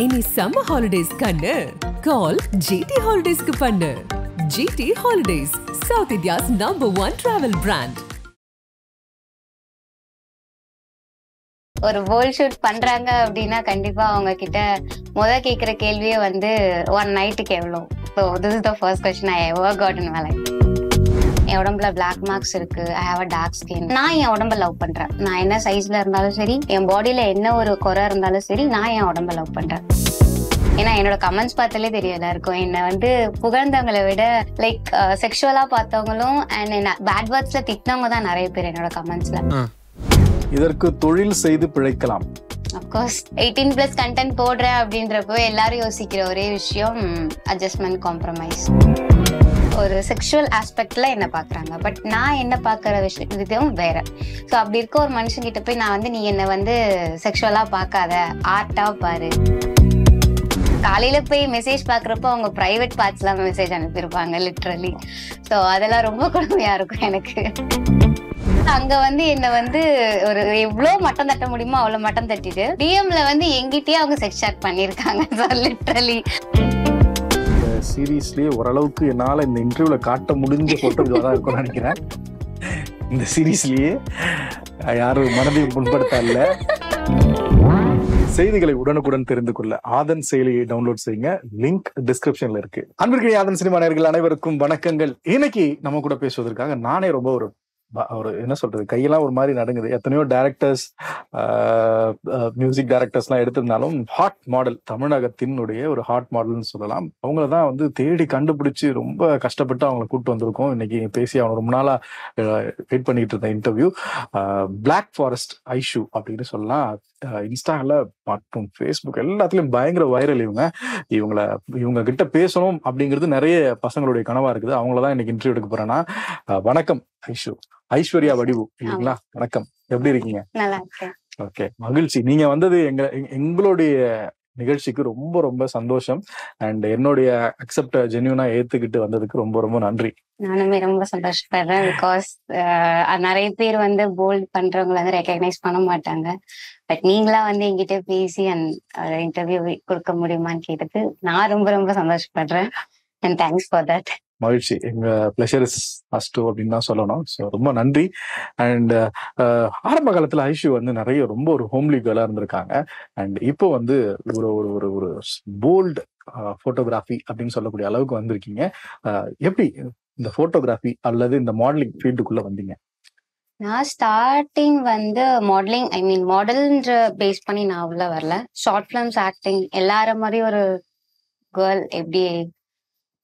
இனி summer holidays கண்ணு கால் GT ஹாலிடேஸ்க்கு பண்ணு. GT holidays, South India's #1 travel brand. ஒரு வேர்ல்ட் ஷூட் பண்றாங்க அப்படின்னா கண்டிப்பா அவங்க கிட்ட கேட்கிற கேள்வியே வந்து ஒன் நைட்டுக்கு எவ்வளோ. So this is the first question I ever got in my life. என் உடம்புல பிளாக் மார்க்ஸ் இருக்கு, I have a dark skin. நான் என் உடம்ப லவ் பண்றேன். நான் என்ன சைஸ்ல இருந்தாலும் சரி, என் பாடியில என்ன ஒரு குறை இருந்தாலும் சரி, நான் என் உடம்ப லவ் பண்றேன். ஏன்னா என்னோட கமெண்ட்ஸ் பார்த்தாலே தெரியும் எல்லாருக்கும். என்னை வந்து புகழ்ந்தவங்களை விட லைக் செக்ஷுவலா பார்த்தவங்களும் அண்ட் என்ன பேட் வேர்ட்ஸ்ல திட்டினவங்க தான் நிறைய பேர் என்னோட கமெண்ட்ஸ்ல. இதற்கு தொழில் செய்து பிழைக்கலாம். அப்கோர்ஸ் 18+ கண்டென்ட் போடுறேன் அப்படின்றப்போ எல்லாரும் யோசிக்கிற ஒரே விஷயம் அட்ஜஸ்ட்மெண்ட், காம்ப்ரமைஸ். ஒரு செக்ஷுவல் ஆஸ்பெக்ட்ல என்ன பாக்குறாங்க, பட் நான் என்ன பாக்குற விஷயம் வேற. ஸோ அப்படி இருக்க ஒரு மனுஷங்கிட்ட போய் நான் வந்து நீ என்ன வந்து செக்ஷுவலா பார்க்காத, ஆர்ட்டா பாரு. காலையில போய் மெசேஜ் பாக்குறப்போ அவங்க பிரைவேட் பார்ட்ஸ் எல்லாம் மெசேஜ் அனுப்பியிருப்பாங்க லிட்ரலி. ஸோ அதெல்லாம் ரொம்ப கொடுமையா இருக்கும் எனக்கு. அங்க வந்து என்ன வந்து ஒரு எவ்வளவு மட்டம் தட்ட முடியுமோ அவ்வளவு மட்டம் தட்டிட்டு டிஎம்ல வந்து எங்கிட்டயே அவங்க செக்ஸ் சாட் பண்ணிருக்காங்க லிட்டரலி. இந்த சீரீஸ்லயே ஓரளவுக்கு என்னால இந்த இன்டர்வியூல காட்ட முடிஞ்ச போட்டோ தான் இருக்கும்னு நினைக்கிறேன். இந்த சீரீஸ்லயே யாரும் மனதையும் புண்படுத்த இல்ல. செய்திகளை உடனுக்குடன் தெரிந்து கொள்ள ஆதன் செயலியை டவுன்லோட் செய்யுங்க. லிங்க் டிஸ்கிரிப்ஷன்ல இருக்கு. அன்பிற்குரிய ஆதன் சினிமா நேயர்கள் அனைவருக்கும் வணக்கங்கள். இன்னைக்கு நம்ம கூட பேசுவதற்காக நானே ரொம்ப ஒரு என்ன சொல்றது, கையெல்லாம் ஒரு மாதிரி நடுங்குது. எத்தனையோ டைரக்டர்ஸ், மியூசிக் டைரக்டர்ஸ்லாம் எடுத்திருந்தாலும் ஹாட் மாடல், தமிழகத்தினுடைய ஒரு ஹாட் மாடல்னு சொல்லலாம். அவங்கள தான் வந்து தேடி கண்டுபிடிச்சு ரொம்ப கஷ்டப்பட்டு அவங்களை கூப்பிட்டு வந்திருக்கோம். இன்னைக்கு பேசி அவங்க ரொம்ப நாளா வெயிட் பண்ணிட்டு இருந்த இன்டர்வியூ. பிளாக் ஃபாரஸ்ட் ஐஷு அப்படின்னு சொல்லலாம். இன்ஸ்டால மற்றும் ஃபேஸ்புக் எல்லாத்துலயும் பயங்கர வைரல். இவங்க கிட்ட பேசணும் அப்படிங்கிறது நிறைய பசங்களுடைய கனவா இருக்குது. அவங்களதான் இன்னைக்கு இன்டர்வியூ எடுக்க போறேன்னா. வணக்கம் ஐஷு, ஐஸ்வர்யா வடிவு இல்லைங்களா? வணக்கம், எப்படி இருக்கீங்க? ஓகே, மகிழ்ச்சி. நீங்க வந்தது எங்களுடைய நிகழ்ச்சிக்கு ரொம்ப ரொம்ப சந்தோஷம். அண்ட் என்னுடைய அக்செப்ட ஜென்யூனா ஏத்துக்கிட்டு வந்ததுக்கு ரொம்ப ரொம்ப நன்றி. நானுமே ரொம்ப சந்தோஷப்படுறேன். பிகாஸ் நிறைய பேர் வந்து போல்ட் பண்றவங்களை வந்து ரெகக்னைஸ் பண்ண மாட்டாங்க. பட் நீங்களா வந்து என்கிட்ட பேசி அந்த இன்டர்வியூ கொடுக்க முடியுமான்னு கேட்டது நான் ரொம்ப ரொம்ப சந்தோஷப்படுறேன். And thanks for that. மகிழ்ச்சி, எங்க பிளஷர் இஸ் ஃபர்ஸ்ட் அப்படின்னு தான் சொல்லணும். ஸோ ரொம்ப நன்றி. அண்ட் ஆரம்ப காலத்துல ஐஷு வந்து நிறைய ரொம்ப ஒரு ஹோம்லி கேர்லா இருந்திருக்காங்க. அண்ட் இப்போ வந்து ஒரு ஒரு ஒரு போல்டு போட்டோகிராஃபி அப்படின்னு சொல்லக்கூடிய அளவுக்கு வந்திருக்கீங்க. எப்படி இந்த போட்டோகிராஃபி அல்லது இந்த மாடலிங் ஃபீல்டுக்குள்ள வந்தீங்க? நான் ஸ்டார்டிங் வந்து மாடலிங், ஐ மீன் மாடல்ன்ற பேஸ் பண்ணி நான் உள்ள வரல. ஷார்ட் ஃபிலிம்ஸ், ஆக்டிங், எல்லார மாதிரி ஒரு கேர்ள் எப்படி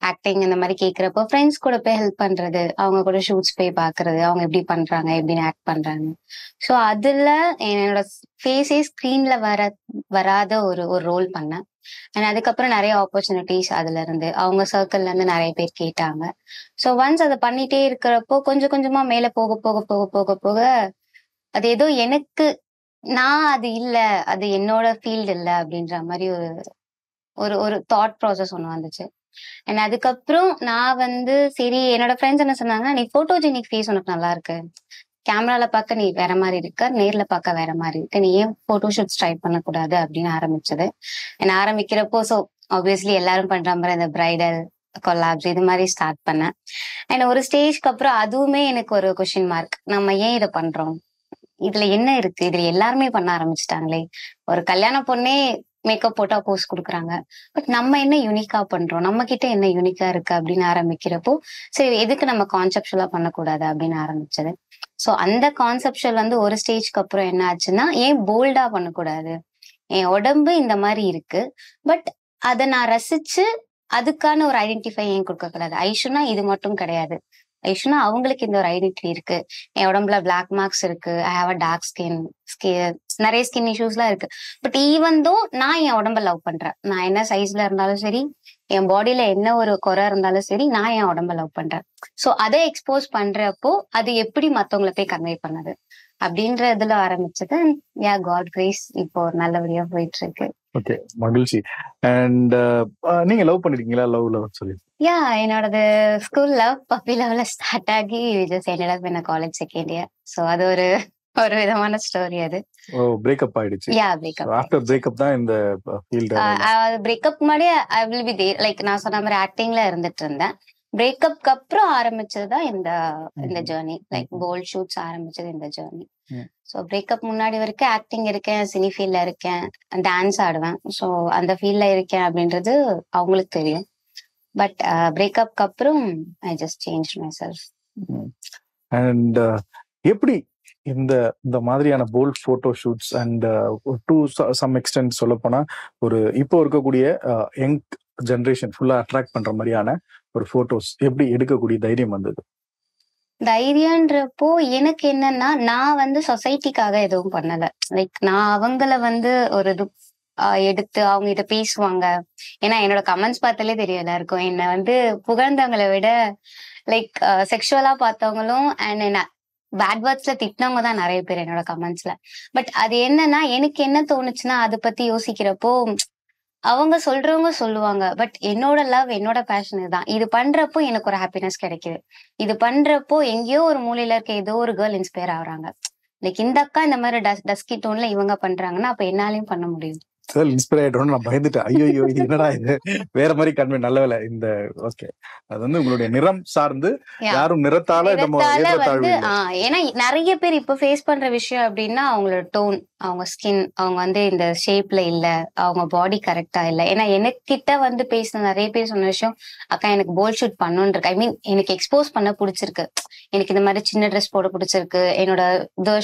ஆக்டிங் இந்த மாதிரி கேட்குறப்போ ஃப்ரெண்ட்ஸ் கூட போய் ஹெல்ப் பண்றது, அவங்க கூட ஷூட்ஸ் போய் பாக்குறது, அவங்க எப்படி பண்றாங்க, எப்படின்னு ஆக்ட் பண்றாங்க. ஸோ அதுல என்னோட ஃபேஸே ஸ்க்ரீன்ல வராத ஒரு ரோல் பண்ணேன். அண்ட் அதுக்கப்புறம் நிறைய ஆப்பர்ச்சுனிட்டிஸ் அதுல இருந்து அவங்க சர்க்கிள்ல இருந்து நிறைய பேர் கேட்டாங்க. ஸோ ஒன்ஸ் அதை பண்ணிட்டே இருக்கிறப்போ கொஞ்சம் கொஞ்சமா மேல போக போக போக போக போக அது ஏதோ எனக்கு அது இல்லை, அது என்னோட ஃபீல்டு இல்லை அப்படின்ற மாதிரி ஒரு ஒரு தாட் ப்ராசஸ் ஒன்று வந்துச்சு. அண்ட் அதுக்கப்புறம் நான் வந்து சரி, என்னோட ஃப்ரெண்ட்ஸ் என்ன சொன்னாங்கன்னா, நீ போட்டோஜெனிக் ஃபேஸ் உனக்கு நல்லா இருக்கு, கேமரால பார்க்க நீ வேற மாதிரி இருக்க, நேர்ல பார்க்க வேற மாதிரி இருக்கு, நீ ஏன் போட்டோ ஷூட் ட்ரை பண்ணக்கூடாது அப்படின்னு ஆரம்பிச்சது. என்ன ஆரம்பிக்கிறப்போ ஸோ ஆப்வியஸ்லி எல்லாரும் பண்ற மாதிரி இந்த பிரைடல் கொலாப்ஸ் இது மாதிரி ஸ்டார்ட் பண்ணேன். அண்ட் ஒரு ஸ்டேஜ்க்கு அப்புறம் அதுவுமே எனக்கு ஒரு கொஸ்டின் மார்க், நம்ம ஏன் இதை பண்றோம், இதுல என்ன இருக்கு, இதுல எல்லாருமே பண்ண ஆரம்பிச்சுட்டாங்களே, ஒரு கல்யாண பொண்ணே மேக்கப் போட்டா போஸ் கொடுக்குறாங்க, பட் நம்ம என்ன யூனிக்கா பண்றோம், நம்ம கிட்ட என்ன யூனிக்கா இருக்கு அப்படின்னு ஆரம்பிக்கிறப்போ சரி எதுக்கு நம்ம கான்செப்டுவலா பண்ணக்கூடாது அப்படின்னு ஆரம்பிச்சது. ஸோ அந்த கான்செப்டுவல் வந்து ஒரு ஸ்டேஜ்க்கு அப்புறம் என்ன ஆச்சுன்னா, ஏன் போல்டா பண்ணக்கூடாது, என் உடம்பு இந்த மாதிரி இருக்கு, பட் அதை நான் ரசிச்சு அதுக்கான ஒரு ஐடென்டிஃபை ஏன் கொடுக்கக்கூடாது. ஐஷுனா இது மட்டும் கிடையாது, ஐஷுனா அவங்களுக்கு இந்த ஒரு ஐடென்டிட்டி இருக்கு, என் உடம்புல பிளாக் மார்க்ஸ் இருக்கு, I have a dark skin, நிறைய ஸ்கின் இஷ்யூஸ்லாம் இருக்கு, பட் ஈவன் தோ நான் என் உடம்ப லவ் பண்றேன். நான் என்ன சைஸ்ல இருந்தாலும் சரி, என் பாடியில என்ன ஒரு குறை இருந்தாலும் சரி, நான் என் உடம்ப லவ் பண்றேன். ஸோ அதை எக்ஸ்போஸ் பண்றப்போ அது எப்படி மத்தவங்களை போய் கன்வே பண்ணுது அப்படின்ற இதுல ஆரம்பிச்சது. யா காட் கிரேஸ் இப்போ நல்லபடியா போயிட்டு இருக்கு. ஓகே, மகிழ்ச்சி. அண்ட் நீங்க லவ் பண்ணிருக்கீங்களா? லவ் சொல்லி யா, என்னோடது ஸ்கூல் லவ், பப்பி லவ்ல ஸ்டார்ட் ஆகி just ended up in a college second year. So அது ஒரு ஒரு விதமான ஸ்டோரி அது. ஓ, பிரேக்கப் ஆயிடுச்சு. யா பிரேக்கப். ஆஃப்டர் பிரேக்கப் தான் இந்த ஃபீல்ட். பிரேக்கப் முன்னாடி I will be there, like நான் சொன்ன மாதிரி ஆக்டிங்ல இருந்துட்டு இருந்தேன். பிரேக்கப்க்கு அப்புறம் ஆரம்பிச்சதுதான் இந்த இந்த ஜேர்னி, லைக் போல்ட் ஷூட்ஸ் ஆரம்பிச்சது இந்த ஜேர்னி. ஸோ பிரேக்கப் முன்னாடி வரைக்கும் ஆக்டிங் இருக்கேன், சினி ஃபீல்ட்ல இருக்கேன், டான்ஸ் ஆடுவேன். ஸோ அந்த ஃபீல்ட்ல இருக்கேன் அப்படின்றது அவங்களுக்கு தெரியும். பட் பிரேக்கப்க்கு அப்புறம் I just change my self. And எப்படி இந்த இந்த மாதிரியான bold photo shoots and to some extent சொல்ல போனா ஒரு இப்போ இருக்கக்கூடிய யங் ஜெனரேஷன் ஃபுல்லா அட்ராக்ட் பண்ற மாதிரியான ஒரு போட்டோஸ் எப்படி எடுக்கக்கூடிய தைரியம் வந்தது? தைரியன்றப்போ எனக்கு என்னன்னா, நான் வந்து சொசைட்டிக்காக எதுவும் பண்ணல. லைக் நான் அவங்கள வந்து ஒரு இது எடுத்து அவங்க கிட்ட பேசுவாங்க. ஏன்னா என்னோட கமெண்ட்ஸ் பார்த்தாலே தெரியும் எல்லாருக்கும். என்னை வந்து புகழ்ந்தவங்களை விட லைக் செக்ஷுவலா பார்த்தவங்களும் அண்ட் என்ன பேட் வேர்ட்ஸ்ல திட்டினவங்க தான் நிறைய பேர் என்னோட கமெண்ட்ஸ்ல. பட் அது என்னன்னா, எனக்கு என்ன தோணுச்சுன்னா, அதை பத்தி யோசிக்கிறப்போ அவங்க சொல்றவங்க சொல்லுவாங்க. பட் என்னோட லவ், என்னோட பேஷன் இதுதான். இது பண்றப்போ எனக்கு ஒரு ஹாப்பினஸ் கிடைக்குது. இது பண்றப்போ எங்கேயோ ஒரு மூலையில இருக்க ஏதோ ஒரு கேர்ள் இன்ஸ்பயர் ஆகுறாங்க. லைக் இந்த அக்கா இந்த மாதிரி டஸ்கி டோன்ல இவங்க பண்றாங்கன்னா அப்ப என்னாலையும் பண்ண முடியும். இன்ஸ்பயர் ஆயிட்டோம்னு நான் பயந்துட்டேன். ஐயோ என்னடா இது வேற மாதிரி கன்வே. நல்ல வேலை இந்த ஓகே, அது வந்து உங்களுடைய நிறம் சார்ந்து யாரும் நிறத்தால வந்து ஏன்னா நிறைய பேர் இப்ப ஃபேஸ் பண்ற விஷயம் அப்படின்னா அவங்களோட டோன், அவங்க ஸ்கின், அவங்க வந்து இந்த ஷேப்ல இல்ல, அவங்க பாடி கரெக்டா இல்ல. ஏன்னா எனக்கிட்ட வந்து பேசின நிறைய பேர் சொன்ன விஷயம், அக்கா எனக்கு போல்ட் ஷூட் பண்ணணும்னு இருக்கு. ஐ மீன் எனக்கு எக்ஸ்போஸ் பண்ண பிடிச்சிருக்கு, எனக்கு இந்த மாதிரி சின்ன ட்ரெஸ் போட பிடிச்சிருக்கு, என்னோட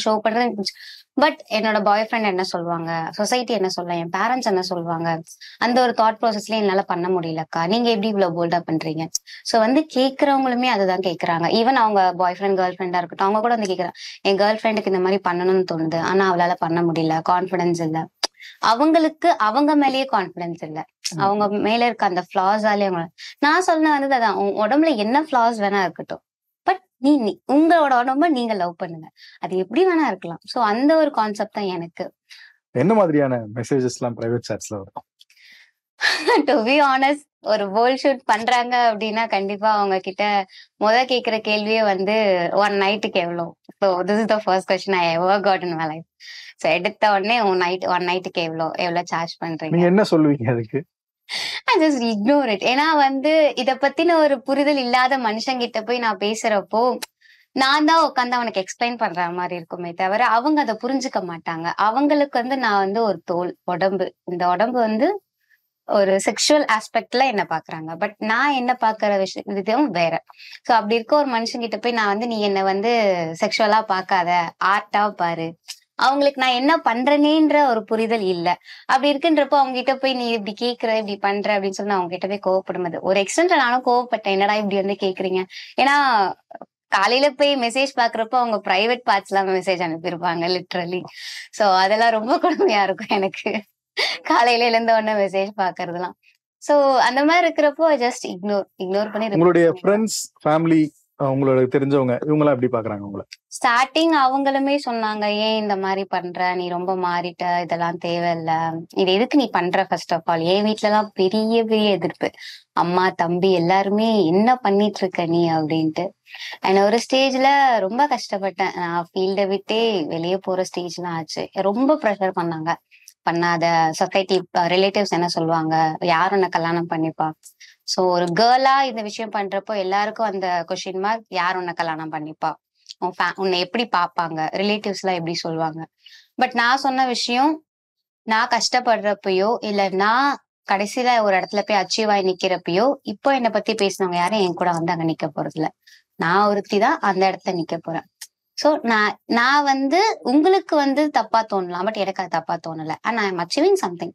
ஷோ பண்றது எனக்கு பிடிச்சி. பட் என்னோட பாய் ஃப்ரெண்ட் என்ன சொல்லுவாங்க, சொசைட்டி என்ன சொல்லுவாங்க, என் பேரண்ட்ஸ் என்ன சொல்லுவாங்க, அந்த ஒரு தாட் ப்ராசஸ்ல என்னால பண்ண முடியலக்கா, நீங்க எப்படி இவ்வளவு போல்டா பண்றீங்க. சோ வந்து கேட்கறவங்களுமே அதுதான் கேட்கறாங்க. ஈவன் அவங்க பாய் ஃப்ரெண்ட் கேர்ள் ஃப்ரெண்டா இருக்கட்டும், அவங்க கூட வந்து கேட்கறாங்க, என் கேர்ள் ஃப்ரெண்டுக்கு இந்த மாதிரி பண்ணணும்னு தோணுது, ஆனா அவளால பண்ண முடியல, கான்பிடன்ஸ் இல்ல. அவங்களுக்கு அவங்க மேலேயே கான்பிடன்ஸ் இல்ல, அவங்க மேல இருக்க அந்த ஃபிளாஸாலே அவங்க. நான் சொன்ன வந்து அதான், உடம்புல என்ன ஃபிளாஸ் வேணா இருக்கட்டும், பட் நீ உங்களோட உடம்ப நீங்க லவ் பண்ணுங்க, அது எப்படி வேணா இருக்கலாம். சோ அந்த ஒரு கான்செப்ட் தான் எனக்கு. என்ன மாதிரியான மெசேஜஸ் எல்லாம் பிரைவேட் சாட்ஸ்ல வரும்? டு பி ஆனஸ்ட், ஒரு போல்ட் ஷூட் பண்றாங்க அப்படின்னா கண்டிப்பா அவங்க கிட்ட கேட்கிற கேள்வியே வந்து ஒன் நைட்டுக்கு எவ்வளோ. So this is the first question I ever got in my life. So எடுத்த உடனே ஒன் நைட்டுக்கு எவ்வளோ சார்ஜ் பண்றீங்க? நீங்க என்ன சொல்லுவீங்க அதுக்கு? I just ignore it. ஏன்னா வந்து இத பத்தின ஒரு புரிதல் இல்லாத மனுஷங்கிட்ட போய் நான் பேசுறப்போ நான் தான் உட்காந்து அவனுக்கு எக்ஸ்பிளைன் பண்ற மாதிரி இருக்குமே தவிர அவங்க அதை புரிஞ்சுக்க மாட்டாங்க. அவங்களுக்கு வந்து நான் வந்து ஒரு தோல், உடம்பு, இந்த உடம்பு வந்து ஒரு செக்ஷுவல் ஆஸ்பெக்ட்ல என்ன பாக்குறாங்க. பட் நான் என்ன பாக்குற விஷயம் வேற. சோ அப்படி இருக்க ஒரு மனுஷங்கிட்ட போய் நான் வந்து நீ என்ன வந்து செக்ஷுவலா பாக்காத, ஆர்ட்டா பாரு, அவங்களுக்கு நான் என்ன பண்றேனேன்ற ஒரு புரிதல் இல்ல. அப்படி இருக்குன்றப்போ அவங்க கிட்ட போய் நீ இப்படி கேக்குற, இப்படி பண்ற அப்படின்னு சொல்லி அவங்க கிட்ட போய் கோவப்படும்போது ஒரு எக்ஸ்டென்ட்ல நானும் கோவப்பட்டேன், என்னடா இப்படி வந்து கேக்குறீங்க. ஏன்னா காலையில போய் மெசேஜ் பாக்குறப்போ அவங்க பிரைவேட் பார்ட்ஸ் எல்லாம் மெசேஜ் அனுப்பியிருப்பாங்க லிட்ரலி. சோ அதெல்லாம் ரொம்ப கொடுமையா இருக்கும் எனக்கு, காலையில எழுந்த உடனே மெசேஜ் பாக்குறதுலாம். சோ அந்த மாதிரி இருக்கிறப்போ ஜஸ்ட் இக்னோர் பண்ணி. உங்களுடைய ஃப்ரெண்ட்ஸ், ஃபேமிலி, உங்களுக்கு தெரிஞ்சவங்க இவங்க எல்லாம் எப்படி பாக்குறாங்க உங்களை? ஸ்டார்டிங் அவங்களுமே சொன்னாங்க, ஏன் இந்த மாதிரி பண்ற, நீ ரொம்ப மாறிட்ட, இதெல்லாம் தேவையில்ல, இது எதுக்கு நீ பண்ற. ஃபர்ஸ்ட் ஆஃப் ஆல் என் வீட்டுல எல்லாம் பெரிய பெரிய எதிர்ப்பு, அம்மா தம்பி எல்லாருமே என்ன பண்ணிட்டு இருக்க நீ அப்படின்ட்டு. அண்ட் ஒரு ஸ்டேஜ்ல ரொம்ப கஷ்டப்பட்டேன், நான் ஃபீல்டை விட்டே வெளியே போற ஸ்டேஜ்லாம் ஆச்சு. ரொம்ப ப்ரெஷர் பண்ணாங்க, பண்ணாத, சொசைட்டி ரிலேட்டிவ்ஸ் என்ன சொல்லுவாங்க, யார் உன்னை கல்யாணம் பண்ணிப்பா. சோ ஒரு கேர்ளா இந்த விஷயம் பண்றப்போ எல்லாருக்கும் அந்த கொஸ்டின் மார்க், யார் உன்னை கல்யாணம் பண்ணிப்பா, உன்னை எப்படி பாப்பாங்க, ரிலேட்டிவ்ஸ் எல்லாம் எப்படி சொல்லுவாங்க. பட் நான் சொன்ன விஷயம், நான் கஷ்டப்படுறப்பயோ இல்ல நான் கடைசியில ஒரு இடத்துல போய் அச்சீவ் ஆகி நிக்கிறப்பயோ இப்போ என்னை பத்தி பேசினவங்க யாரும் என் கூட வந்து அங்க நிக்க போறது இல்ல. நான் ஒருத்தி தான் அந்த இடத்துல நிக்க போறேன். சோ நான் வந்து உங்களுக்கு வந்து தப்பா தோணலாம், பட் எனக்கு அது தப்பா தோணல. And I am achieving something.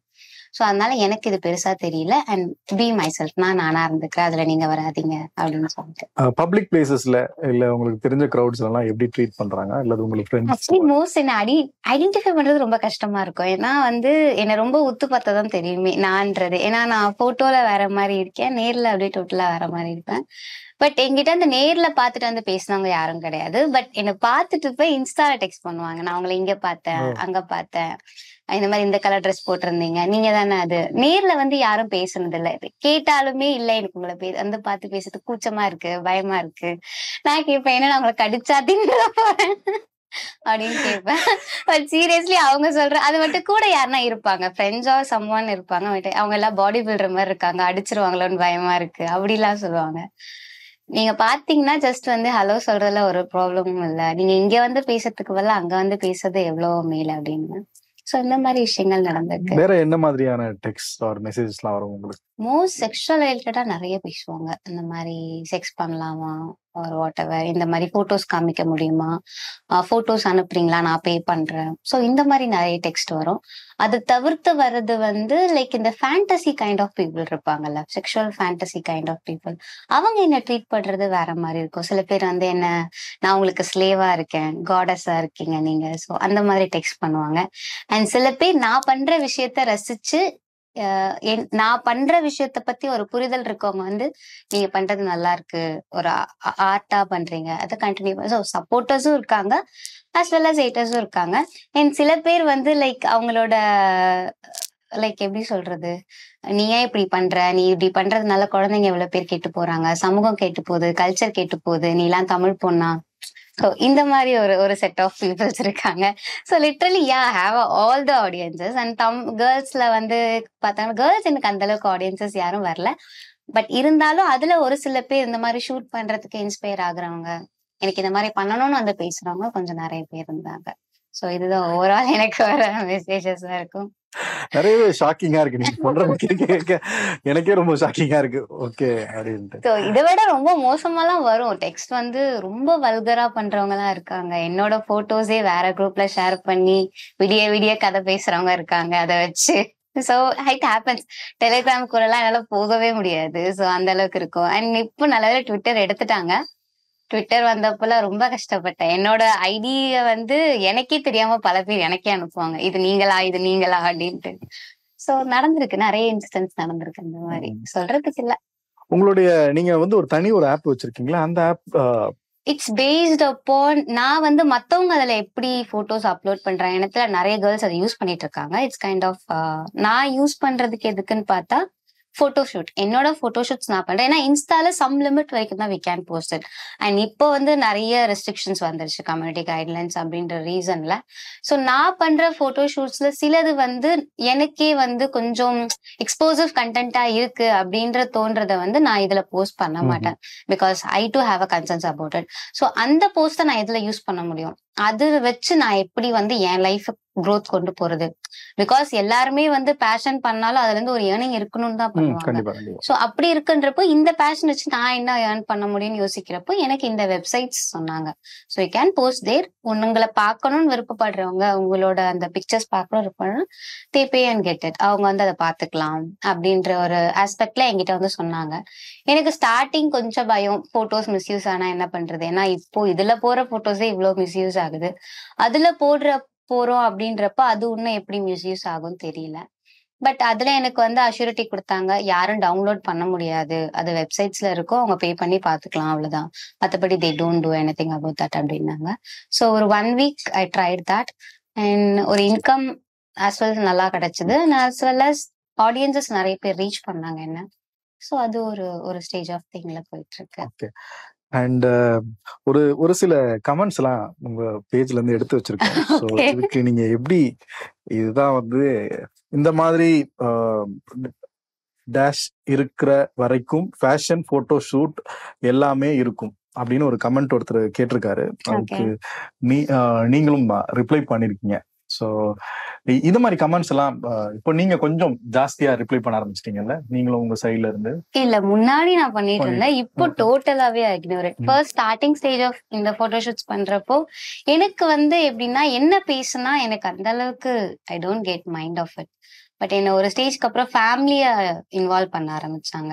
So அதனால எனக்கு இது பெருசா தெரியல. அண்ட் பி மை செல்ஃப், நான் நானா இருந்துக்கிறேன், அதுல நீங்க வராதீங்க அப்படின்னு சொல்லிட்டு. பப்ளிக் பிளேசஸ்ல இல்ல உங்களுக்கு தெரிஞ்ச கிரவுட்ஸ் எல்லாம் எப்படி ட்ரீட் பண்றாங்க, அல்லது உங்களுக்கு ஃப்ரெண்ட்ஸ்? மோஸ்ட் என்ன ஐடென்டிஃபை பண்றது ரொம்ப கஷ்டமா இருக்கும். ஏன்னா வந்து என்ன ரொம்ப உத்து பார்த்தா தான் தெரியுமே நான்றது. ஏன்னா நான் போட்டோல வேற மாதிரி இருக்கேன், நேர்ல அப்படியே டோட்டலா வேற மாதிரி இருப்பேன். பட் என்கிட்ட அந்த நேர்ல பாத்துட்டு வந்து பேசினவங்க யாரும் கிடையாது. பட் என்ன பார்த்துட்டு போய் இன்ஸ்டால டெக்ஸ்ட் பண்ணுவாங்க, நான் உங்களை இங்க பார்த்தேன், அங்க பார்த்தேன், இந்த மாதிரி இந்த கலர் ட்ரெஸ் போட்டிருந்தீங்க, நீங்க தானே அது. நேர்ல வந்து யாரும் பேசுனது இல்ல, கேட்டாலுமே இல்ல, எனக்கு உங்களை வந்து பார்த்து பேசுறது கூச்சமா இருக்கு, பயமா இருக்கு. நான் கேட்பேன், என்ன நான் உங்களை கடிச்சா தின்னு போறேன். அப்படின்னு கேட்பேன். பட் சீரியஸ்லி அவங்க சொல்ற அது மட்டும் கூட யாருன்னா இருப்பாங்க, ஃப்ரெண்ட்ஸா சம்வான் இருப்பாங்க. அவங்க எல்லாம் பாடி பில்டர் மாதிரி இருக்காங்க, அடிச்சிருவாங்களோன்னு பயமா இருக்கு அப்படிலாம் சொல்லுவாங்க. நீங்க பாத்தீங்கன்னா ஜஸ்ட் வந்து ஹலோ சொல்றதுல ஒரு ப்ராப்ளமும் இல்ல. நீங்க இங்க வந்து பேசுறதுக்கு பதிலா அங்க வந்து பேசுறது எவ்வளவு மேல் அப்படின்னு. சோ இந்த மாதிரி விஷயங்கள் நடந்திருக்கு. வேற என்ன மாதிரியான டெக்ஸ்ட் ஆர் மெசேஜஸ்லாம் வரும் உங்களுக்கு? மோஸ்ட் செக்ஷுவல் ரிலேட்டடா நிறைய பேசுவாங்க. இந்த மாதிரி செக்ஸ் பண்ணலாமா ஆர் வாட் எவர், இந்த மாதிரி போட்டோஸ் காமிக்க முடியுமா, போட்டோஸ் அனுப்புறீங்களா, நான் பே பண்றேன். ஸோ இந்த மாதிரி நிறைய டெக்ஸ்ட் வரும். அது தவிர்த்து வர்றது வந்து லைக் இந்த ஃபேண்டசி கைண்ட் ஆஃப் பீப்புள் இருப்பாங்கல்ல, sexual fantasy kind of people. அவங்க என்ன ட்ரீட் பண்றது வேற மாதிரி இருக்கும். சில பேர் வந்து என்ன, நான் உங்களுக்கு ஸ்லேவா இருக்கேன், காடஸா இருக்கீங்க நீங்க, ஸோ அந்த மாதிரி டெக்ஸ்ட் பண்ணுவாங்க. அண்ட் சில பேர் நான் பண்ற விஷயத்த ரசிச்சு நான் பண்ற விஷயத்த பத்தி ஒரு புரிதல் இருக்கவங்க வந்து நீங்க பண்றது நல்லா இருக்கு, ஒரு ஆர்ட்டா பண்றீங்க, அதை கண்டினியூ பண்ண. ஸோ சப்போர்ட்டர்ஸும் இருக்காங்க, அஸ் வெல் அஸ் ஹேட்டர்ஸும் இருக்காங்க. அண்ட் சில பேர் வந்து லைக் அவங்களோட லைக் எப்படி சொல்றது, நீ ஏன் இப்படி பண்ற, நீ இப்படி பண்றதுனால குழந்தைங்க எவ்வளவு பேர் கெட்டு போறாங்க, சமூகம் கெட்டு போகுது, கல்ச்சர் கெட்டு போகுது, நீ எல்லாம் தமிழ் பொண்ணா. ஸோ இந்த மாதிரி ஒரு செட் ஆஃப் பீப்புள்ஸ் இருக்காங்க. So literally have all the audiences. And கேர்ள்ஸ்ல வந்து பார்த்தாங்கன்னா கேர்ள்ஸ் எனக்கு அந்த அளவுக்கு ஆடியன்சஸ் யாரும் வரல. பட் இருந்தாலும் அதுல ஒரு சில பேர் இந்த மாதிரி ஷூட் பண்றதுக்கு இன்ஸ்பயர் ஆகுறவங்க, எனக்கு இந்த மாதிரி பண்ணணும்னு வந்து பேசுறவங்க கொஞ்சம் நிறைய பேர் இருந்தாங்க. ஸோ இதுதான் ஓவரால் எனக்கு வர மெசேஜஸா இருக்கும். நிறையவே ஷாக்கிங்கா இருக்கு நீங்க சொல்ற கேட்க, எனக்கே ரொம்ப ஷாக்கிங்கா இருக்கு. ஓகே அப்படின்ட்டு. ஸோ இதை விட ரொம்ப மோசமாலாம் வரும் டெக்ஸ்ட். வந்து ரொம்ப வல்கரா பண்றவங்க எல்லாம் இருக்காங்க. என்னோட போட்டோஸே வேற குரூப்ல ஷேர் பண்ணி விடிய விடிய கதை பேசுறவங்க இருக்காங்க அதை வச்சு. So it happens. டெலிகிராம் எல்லாம் என்னால போகவே முடியாது. ஸோ அந்த அளவுக்கு இருக்கும். அண்ட் இப்போ நல்ல ட்விட்டர் எடுத்துட்டாங்க. ட்விட்டர் வந்தப்பல ரொம்ப கஷ்டப்பட்டேன். என்னோட ஐடிய வந்து எனக்கே தெரியாம பல பேர் எனக்கே அனுப்புவாங்க, இது நீங்களா இது நீங்களா அப்படின்ட்டு. சோ நடந்திருக்கு, நிறைய இன்சிடென்ட்ஸ் நடந்திருக்கு அந்த மாதிரி, சொல்றதுக்கு இல்ல. உங்களுடைய நீங்க வந்து ஒரு தனி ஒரு ஆப் வச்சிருக்கீங்களா? அந்த ஆப் இட்ஸ் பேஸ்ட் அப்பான் நான் வந்து மத்தவங்க அதுல எப்படி போட்டோஸ் அப்லோட் பண்றாங்க, இடத்துல நிறைய கேர்ள்ஸ் அதை யூஸ் பண்ணிட்டு இருக்காங்க. இட்ஸ் கைண்ட் ஆஃப் நான் யூஸ் பண்றதுக்கு எதுக்குன்னு பார்த்தா போட்டோஷூட். என்னோட போட்டோஷூட்ஸ் நான் பண்றேன். ஏன்னா இன்ஸ்டால சம் லிமிட் வரைக்கும் தான் we can post it. And இப்போ வந்து நிறைய ரெஸ்ட்ரிக்ஷன்ஸ் வந்துருச்சு கம்யூனிட்டி கைட்லைன்ஸ் அப்படின்ற ரீசன்ல. ஸோ நான் பண்ற போட்டோஷூட்ஸ்ல சிலது வந்து எனக்கே வந்து கொஞ்சம் எக்ஸ்போசிவ் கண்டென்ட்டா இருக்கு அப்படின்ற தோன்றதை வந்து நான் இதுல போஸ்ட் பண்ண மாட்டேன். Because I to have a concerns about it. So அந்த போஸ்ட்டை நான் இதுல யூஸ் பண்ண முடியும். அது வச்சு நான் எப்படி வந்து என் லைஃப் க்ரோத் கொண்டு போறது. பிகாஸ் எல்லாருமே வந்து பேஷன் பண்ணாலும் அதுல இருந்து ஒரு ஏர்னிங் இருக்கணும்னு தான் பண்ணுவாங்க. சோ அப்படி இருக்குன்றப்போ இந்த பேஷன் வச்சு நான் என்ன ஏர்ன் பண்ண முடியும்னு யோசிக்கிறப்போ எனக்கு இந்த வெப்சைட்ஸ் சொன்னாங்க. ஸோ யூ கேன் போஸ்ட் தேர். உங்களை பார்க்கணும்னு விருப்பப்படுறவங்க, உங்களோட அந்த பிக்சர்ஸ் பார்க்கணும் இருப்பாங்க, தே பே அண்ட் கெட் இட். அவங்க வந்து அதை பார்த்துக்கலாம் அப்படின்ற ஒரு ஆஸ்பெக்ட்ல என்கிட்ட வந்து சொன்னாங்க. எனக்கு ஸ்டார்டிங் கொஞ்சம் பயம், போட்டோஸ் மிஸ்யூஸ் ஆனா என்ன பண்றது. ஏன்னா இப்போ இதுல போற போட்டோஸே இவ்வளவு மிஸ்யூஸ் ஆகுது, அதுல போறோம் அப்படின்றப்ப அது இன்னும் எப்படி மிஸ்யூஸ் ஆகும் தெரியல. பட் அதுல எனக்கு வந்து அஷ்யூரிட்டி கொடுத்தாங்க, யாரும் டவுன்லோட் பண்ண முடியாது, அது வெப்சைட்ஸ்ல இருக்கும், அவங்க பே பண்ணி பாத்துக்கலாம், அவ்வளவுதான், மற்றபடி they don't do anything about that அப்படின்னாங்க. ஸோ ஒரு 1 week I tried that. And ஒரு இன்கம் ஆஸ் வெல் நல்லா கிடைச்சது. ஆஸ் வெல் அஸ் ஆடியன்சஸ் நிறைய பேர் ரீச் பண்ணாங்க என்ன. ஸோ அது ஒரு ஸ்டேஜ் ஆஃப் திங்ல போயிட்டு இருக்கு. அண்ட் ஒரு சில கமெண்ட்ஸ் எல்லாம் உங்க பேஜ்ல இருந்து எடுத்து வச்சிருக்கேன். ஸோ இதுக்கு நீங்க எப்படி, இதுதான் வந்து இந்த மாதிரி டேஷ் இருக்கிற வரைக்கும் ஃபேஷன் போட்டோ ஷூட் எல்லாமே இருக்கும் அப்படின்னு ஒரு கமெண்ட் ஒருத்தர் கேட்டிருக்காரு. அதுக்கு நீங்களும் ரிப்ளை பண்ணிருக்கீங்க. ஸோ இது மாதிரி கமெண்ட்ஸ் எல்லாம் இப்போ நீங்க கொஞ்சம் ஜாஸ்தியா ரிப்ளை பண்ண ஆரம்பிச்சிட்டீங்கல்ல நீங்களும் உங்க சைட்ல இருந்து? இல்ல, முன்னாடி நான் பண்ணிட்டு இருந்தேன், இப்போ டோட்டலாவே ignore. First starting stage of இந்த போட்டோஷூட்ஸ் பண்றப்போ எனக்கு வந்து எப்படின்னா, என்ன பேசுனா எனக்கு அந்த அளவுக்கு I don't get mind of it. But என்ன ஒரு ஸ்டேஜ்க்கு அப்புறம் ஃபேமிலிய இன்வால்வ் பண்ண ஆரம்பிச்சாங்க.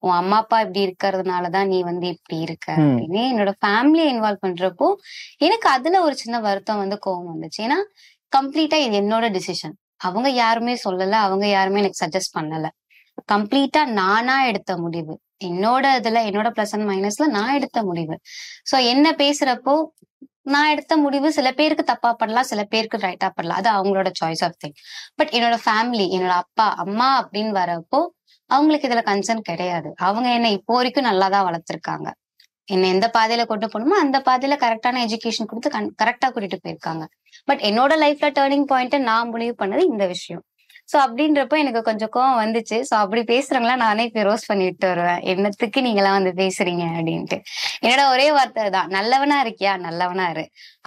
உன் அம்மா அப்பா இப்படி இருக்கிறதுனாலதான் நீ வந்து இப்படி இருக்க அப்படின்னு என்னோட ஃபேமிலியை இன்வால்வ் பண்றப்போ எனக்கு அதுல ஒரு சின்ன வருத்தம் வந்து கோவம் வந்துச்சு. ஏன்னா கம்ப்ளீட்டா இது என்னோட டிசிஷன், அவங்க யாருமே சொல்லல, அவங்க யாருமே எனக்கு சஜஸ்ட் பண்ணல, கம்ப்ளீட்டா நானா எடுத்த முடிவு, என்னோட இதுல என்னோட பிளஸ் அண்ட் மைனஸ்ல நான் எடுத்த முடிவு. சோ என்ன பேசுறப்போ நான் எடுத்த முடிவு சில பேருக்கு தப்பா பண்ணலாம், சில பேருக்கு ரைட்டா பண்ணலாம், அது அவங்களோட சாய்ஸ் ஆஃப் திங். பட் என்னோட ஃபேமிலி, என்னோட அப்பா அம்மா அப்படின்னு வரப்போ அவங்களுக்கு இதுல கன்சர்ன் கிடையாது. அவங்க என்ன இப்போ வரைக்கும் நல்லாதான் வளர்த்திருக்காங்க. என்ன எந்த பாதையில கொண்டு போகணுமோ அந்த பாதையில கரெக்டான எஜுகேஷன் கொடுத்து கரெக்டா கூட்டிட்டு போயிருக்காங்க. பட் என்னோட லைஃப்ல டேர்னிங் பாயிண்ட் நான் முடிவு பண்ணது இந்த விஷயம். சோ அப்படின்றப்போ எனக்கு கொஞ்சம் கோவம் வந்துச்சு. சோ அப்படி பேசுறவங்களா நானே இப்ப ரோஸ் பண்ணி விட்டு வருவேன். என்னத்துக்கு நீங்க எல்லாம் வந்து பேசுறீங்க அப்படின்ட்டு. என்னோட ஒரே வார்த்தை தான், நல்லவனா இருக்கியா நல்லவனா இரு.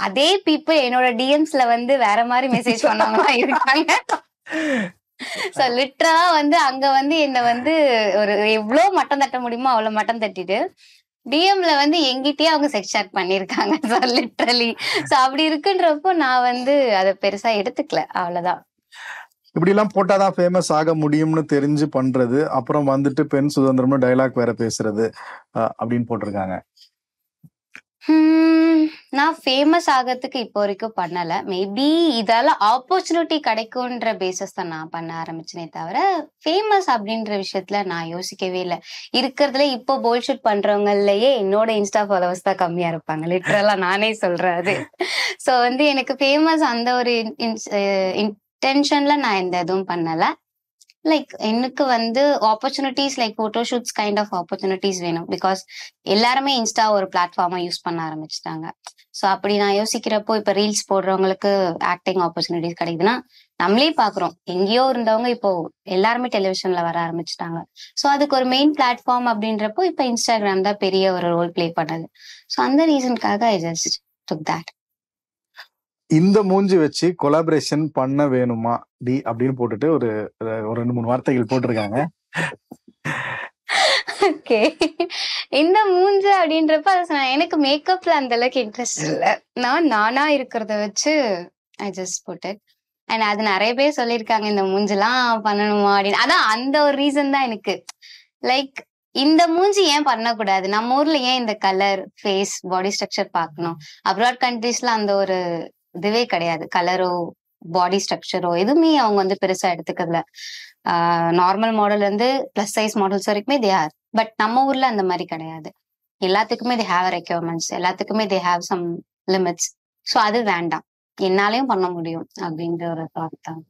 அதே பீப்புள் என்னோட டிஎம்ஸ்ல வந்து வேற மாதிரி மெசேஜ் பண்ணவங்களா இருக்காங்க. சோ லிட்டரலா வந்து அங்க வந்து என்ன வந்து ஒரு எவ்வளவு மட்டம் தட்ட முடியுமோ அவ்வளவு மட்டம் தட்டிட்டு டிஎம்ல வந்து எங்கிட்டயே அவங்க செக்ஸ் சாட் பண்ணிருக்காங்க. லிட்டரலி. சோ அப்படி இருக்குன்றப்போ நான் வந்து அதை பெருசா எடுத்துக்கல, அவ்வளவுதான். இப்படி எல்லாம் போட்டாதான் ஃபேமஸ் ஆக முடியும்னு தெரிஞ்சு பண்றது, அப்புறம் வந்துட்டு பெண் சுதந்திரம்னு டைலாக் வேற பேசுறது அப்படின்னு போட்டிருக்காங்க. நான் ஃபேமஸ் ஆகிறதுக்கு இப்போ வரைக்கும் பண்ணல. மேபி இதால ஆப்பர்ச்சுனிட்டி கிடைக்கும்ன்ற பேசஸ் தான் நான் பண்ண ஆரம்பிச்சேனே தவிர ஃபேமஸ் அப்படின்ற விஷயத்துல நான் யோசிக்கவே இல்லை. இருக்கிறதுல இப்போ போல்ஷூட் பண்றவங்கலயே என்னோட இன்ஸ்டா ஃபாலோவர்ஸ் தான் கம்மியா இருப்பாங்க. லிட்டரலா நானே சொல்றேன் அது. சோ வந்து எனக்கு ஃபேமஸ் அந்த ஒரு இன்டென்ஷன்ல நான் எந்த இதுவும் பண்ணல. லைக் எனக்கு வந்து opportunities like photoshoots kind of opportunities வேணும். பிகாஸ் எல்லாருமே இன்ஸ்டா ஒரு பிளாட்ஃபார்மா யூஸ் பண்ண ஆரம்பிச்சிட்டாங்க. ஸோ அப்படி நான் யோசிக்கிறப்போ இப்ப ரீல்ஸ் போடுறவங்களுக்கு ஆக்டிங் ஆப்பர்ச்சுனிட்டிஸ் கிடைக்குதுன்னா நம்மளே பாக்குறோம். எங்கேயோ இருந்தவங்க இப்போ எல்லாருமே டெலிவிஷன்ல வர ஆரம்பிச்சிட்டாங்க. ஸோ அதுக்கு ஒரு மெயின் பிளாட்ஃபார்ம் அப்படின்றப்போ இப்ப இன்ஸ்டாகிராம் தான் பெரிய ஒரு ரோல் பிளே பண்ணது. ஸோ அந்த ரீசனுக்காக ஐ ஜஸ்ட் டுக் தட். இந்த மூஞ்சி வச்சு கொலாபரேஷன் பண்ண வேணுமா டி அப்படின்னு போட்டுட்டு ஒரு 2-3 வார்த்தைகள் போட்டிருக்காங்க. ஓகே, இந்த மூஞ்சு அப்படின்றப்ப அதை சொன்னேன். எனக்கு மேக்கப்ல அந்த அளவுக்கு இன்ட்ரெஸ்ட் இல்ல. நானா இருக்கிறத வச்சு I just put it. And அது நிறைய பேர் சொல்லியிருக்காங்க இந்த மூஞ்செல்லாம் பண்ணணுமா அப்படின்னு. அதான் அந்த ஒரு ரீசன் தான் எனக்கு. லைக் இந்த மூஞ்சி ஏன் பண்ணக்கூடாது, நம்ம ஊர்ல ஏன் இந்த கலர் ஃபேஸ் பாடி ஸ்ட்ரக்சர் பார்க்கணும். அப்ராட் கண்ட்ரீஸ்ல அந்த ஒரு இதுவே கிடையாது. கலரோ பாடி ஸ்ட்ரக்சரோ எதுவுமே அவங்க வந்து பெருசா எடுத்துக்கல. நார்மல் மாடல் வந்து பிளஸ் சைஸ் மாடல்ஸ் வரைக்குமே தே ஆர். பட் நம்ம ஊர்ல அந்த மாதிரி கிடையாது. எல்லாத்துக்குமே தே ஹேவ் ரெக்யர்மெண்ட்ஸ், எல்லாத்துக்குமே they have some limits. So அது வேண்டாம், என்னாலையும் பண்ண முடியும் அப்படின்ற ஒரு தாட் தான்.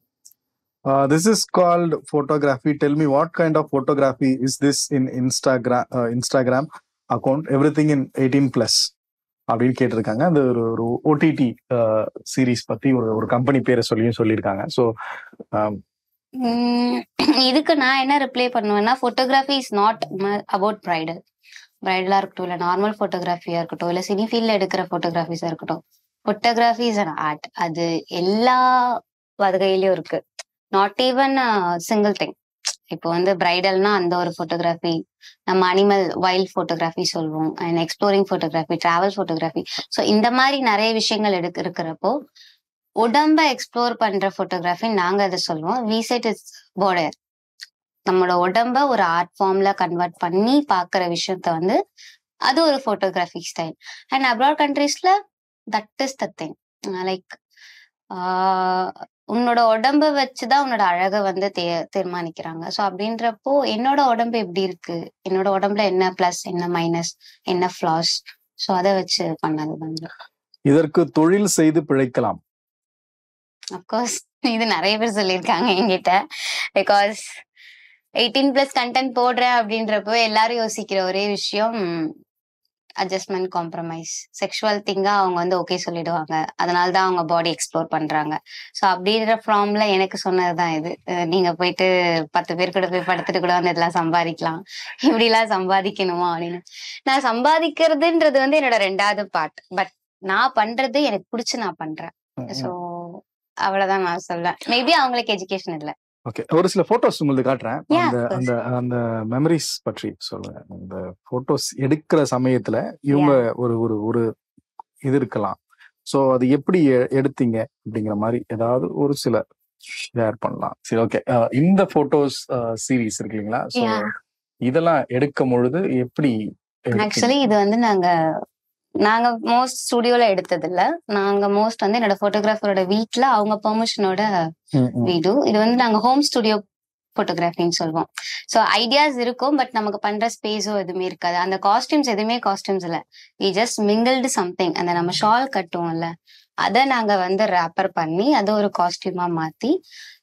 This is called photography. Tell me what kind of photography is this in Instagram account? Everything in 18+ அப்படின்னு கேட்டிருக்காங்க. அந்த ஒரு ஓடிடி சீரீஸ் பத்தி ஒரு கம்பெனி பேரை சொல்லியிருக்காங்க. ஸோ இதுக்கு நான் என்ன ரிப்ளை பண்ணுவேன்னா, போட்டோகிராஃபி இஸ் நாட் அபவுட் பிரைடலா இருக்கட்டும், இல்ல நார்மல் போட்டோகிராஃபியா இருக்கட்டும், இல்ல சினி ஃபீல்ட்ல எடுக்கிற போட்டோகிராஃபிஸா இருக்கட்டும். Photography is an art. அது எல்லா வகையிலயும் இருக்கு. Not even single thing. இப்போ வந்து பிரைடல்னா அந்த ஒரு போட்டோகிராஃபி, நம்ம அனிமல் வைல்ட் போட்டோகிராஃபி சொல்லுவோம், and exploring photography, travel photography. So இந்த மாதிரி நிறைய விஷயங்கள் இருக்கிறப்போ உடம்ப எக்ஸ்ப்ளோர் பண்ற போட்டோகிராஃபி நாங்க அதை சொல்லுவோம். We set is border. நம்மளோட உடம்ப ஒரு ஆர்ட் ஃபார்ம்ல கன்வெர்ட் பண்ணி பாக்குற விஷயத்த வந்து அது ஒரு போட்டோகிராஃபி ஸ்டைல். அண்ட் அப்ராட் கண்ட்ரீஸ்ல that is the thing. Like உன்னோட உடம்ப வச்சுதான் உன்னோட அழகை வந்து தீர்மானிக்கிறாங்க. ஸோ அப்படின்றப்போ என்னோட உடம்பு எப்படி இருக்கு, என்னோட உடம்புல என்ன பிளஸ் என்ன மைனஸ் என்ன ஃபிளாஸ், ஸோ அதை வச்சு பண்ணது வந்து. இதற்கு தொழில் செய்து பிழைக்கலாம். அப்கோர்ஸ் இது நிறைய பேர் சொல்லியிருக்காங்க என்கிட்ட. பிகாஸ் 18+ கண்டென்ட் போடுறேன் அப்படின்றப்போ எல்லாரும் யோசிக்கிற ஒரே விஷயம் அட்ஜஸ்ட்மெண்ட், காம்ப்ரமைஸ். செக்ஷுவல் திங்கா அவங்க வந்து ஓகே சொல்லிடுவாங்க, அதனாலதான் அவங்க பாடி எக்ஸ்ப்ளோர் பண்றாங்க. ஸோ அப்படின்ற ஃபார்ம்ல எனக்கு சொன்னதுதான் இது. நீங்க போயிட்டு 10 பேர் கூட போய் படுத்துட்டு கூட வந்து இதெல்லாம் சம்பாதிக்கலாம், இப்படி எல்லாம் சம்பாதிக்கணுமா அப்படின்னு. நான் சம்பாதிக்கிறதுன்றது வந்து என்னோட 2வது பார்ட். பட் நான் பண்றது எனக்கு பிடிச்சு நான் பண்றேன். ஸோ அவ்வளவுதான் நான் சொல்றேன். மேபி அவங்களுக்கு எஜுகேஷன் இல்ல. ஓகே, ஒரு சில போட்டோஸ் உங்களுக்கு காட்டுறேன். அந்த அந்த மெமரிஸ் பற்றி சொல்லுங்க. இந்த போட்டோஸ் எடுக்கிற சமயத்துல இவங்க ஒரு இது இருக்கலாம். சோ அது எப்படி எடுத்தீங்க அப்படிங்கிற மாதிரி ஏதாவது ஒரு சில ஷேர் பண்ணலாம். சரி, ஓகே. இந்த போட்டோஸ் சீரீஸ் இருக்கு இல்லைங்களா? சோ இதெல்லாம் எடுக்கும் பொழுது எப்படி? ஆக்சுவலி இது வந்து நாங்க மோஸ்ட் ஸ்டுடியோல எடுத்தது இல்ல. நாங்க மோஸ்ட் வந்து என்னோட போட்டோகிராஃபரோட வீட்ல அவங்க பெர்மிஷனோட வீடு. இது வந்து நாங்க ஹோம் ஸ்டுடியோ போட்டோகிராஃபின்னு சொல்லுவோம். ஸோ ஐடியாஸ் இருக்கும், பட் நமக்கு பண்ற ஸ்பேஸோ எதுவுமே இருக்காது. அந்த காஸ்டியூம்ஸ் எதுவுமே காஸ்டியூம்ஸ் இல்ல. We just mingled something. அந்த நம்ம ஷால் கட்டுவோம்ல, அதை நாங்க வந்து ரேப்பர் பண்ணி அதை ஒரு காஸ்டியூமா மாத்தி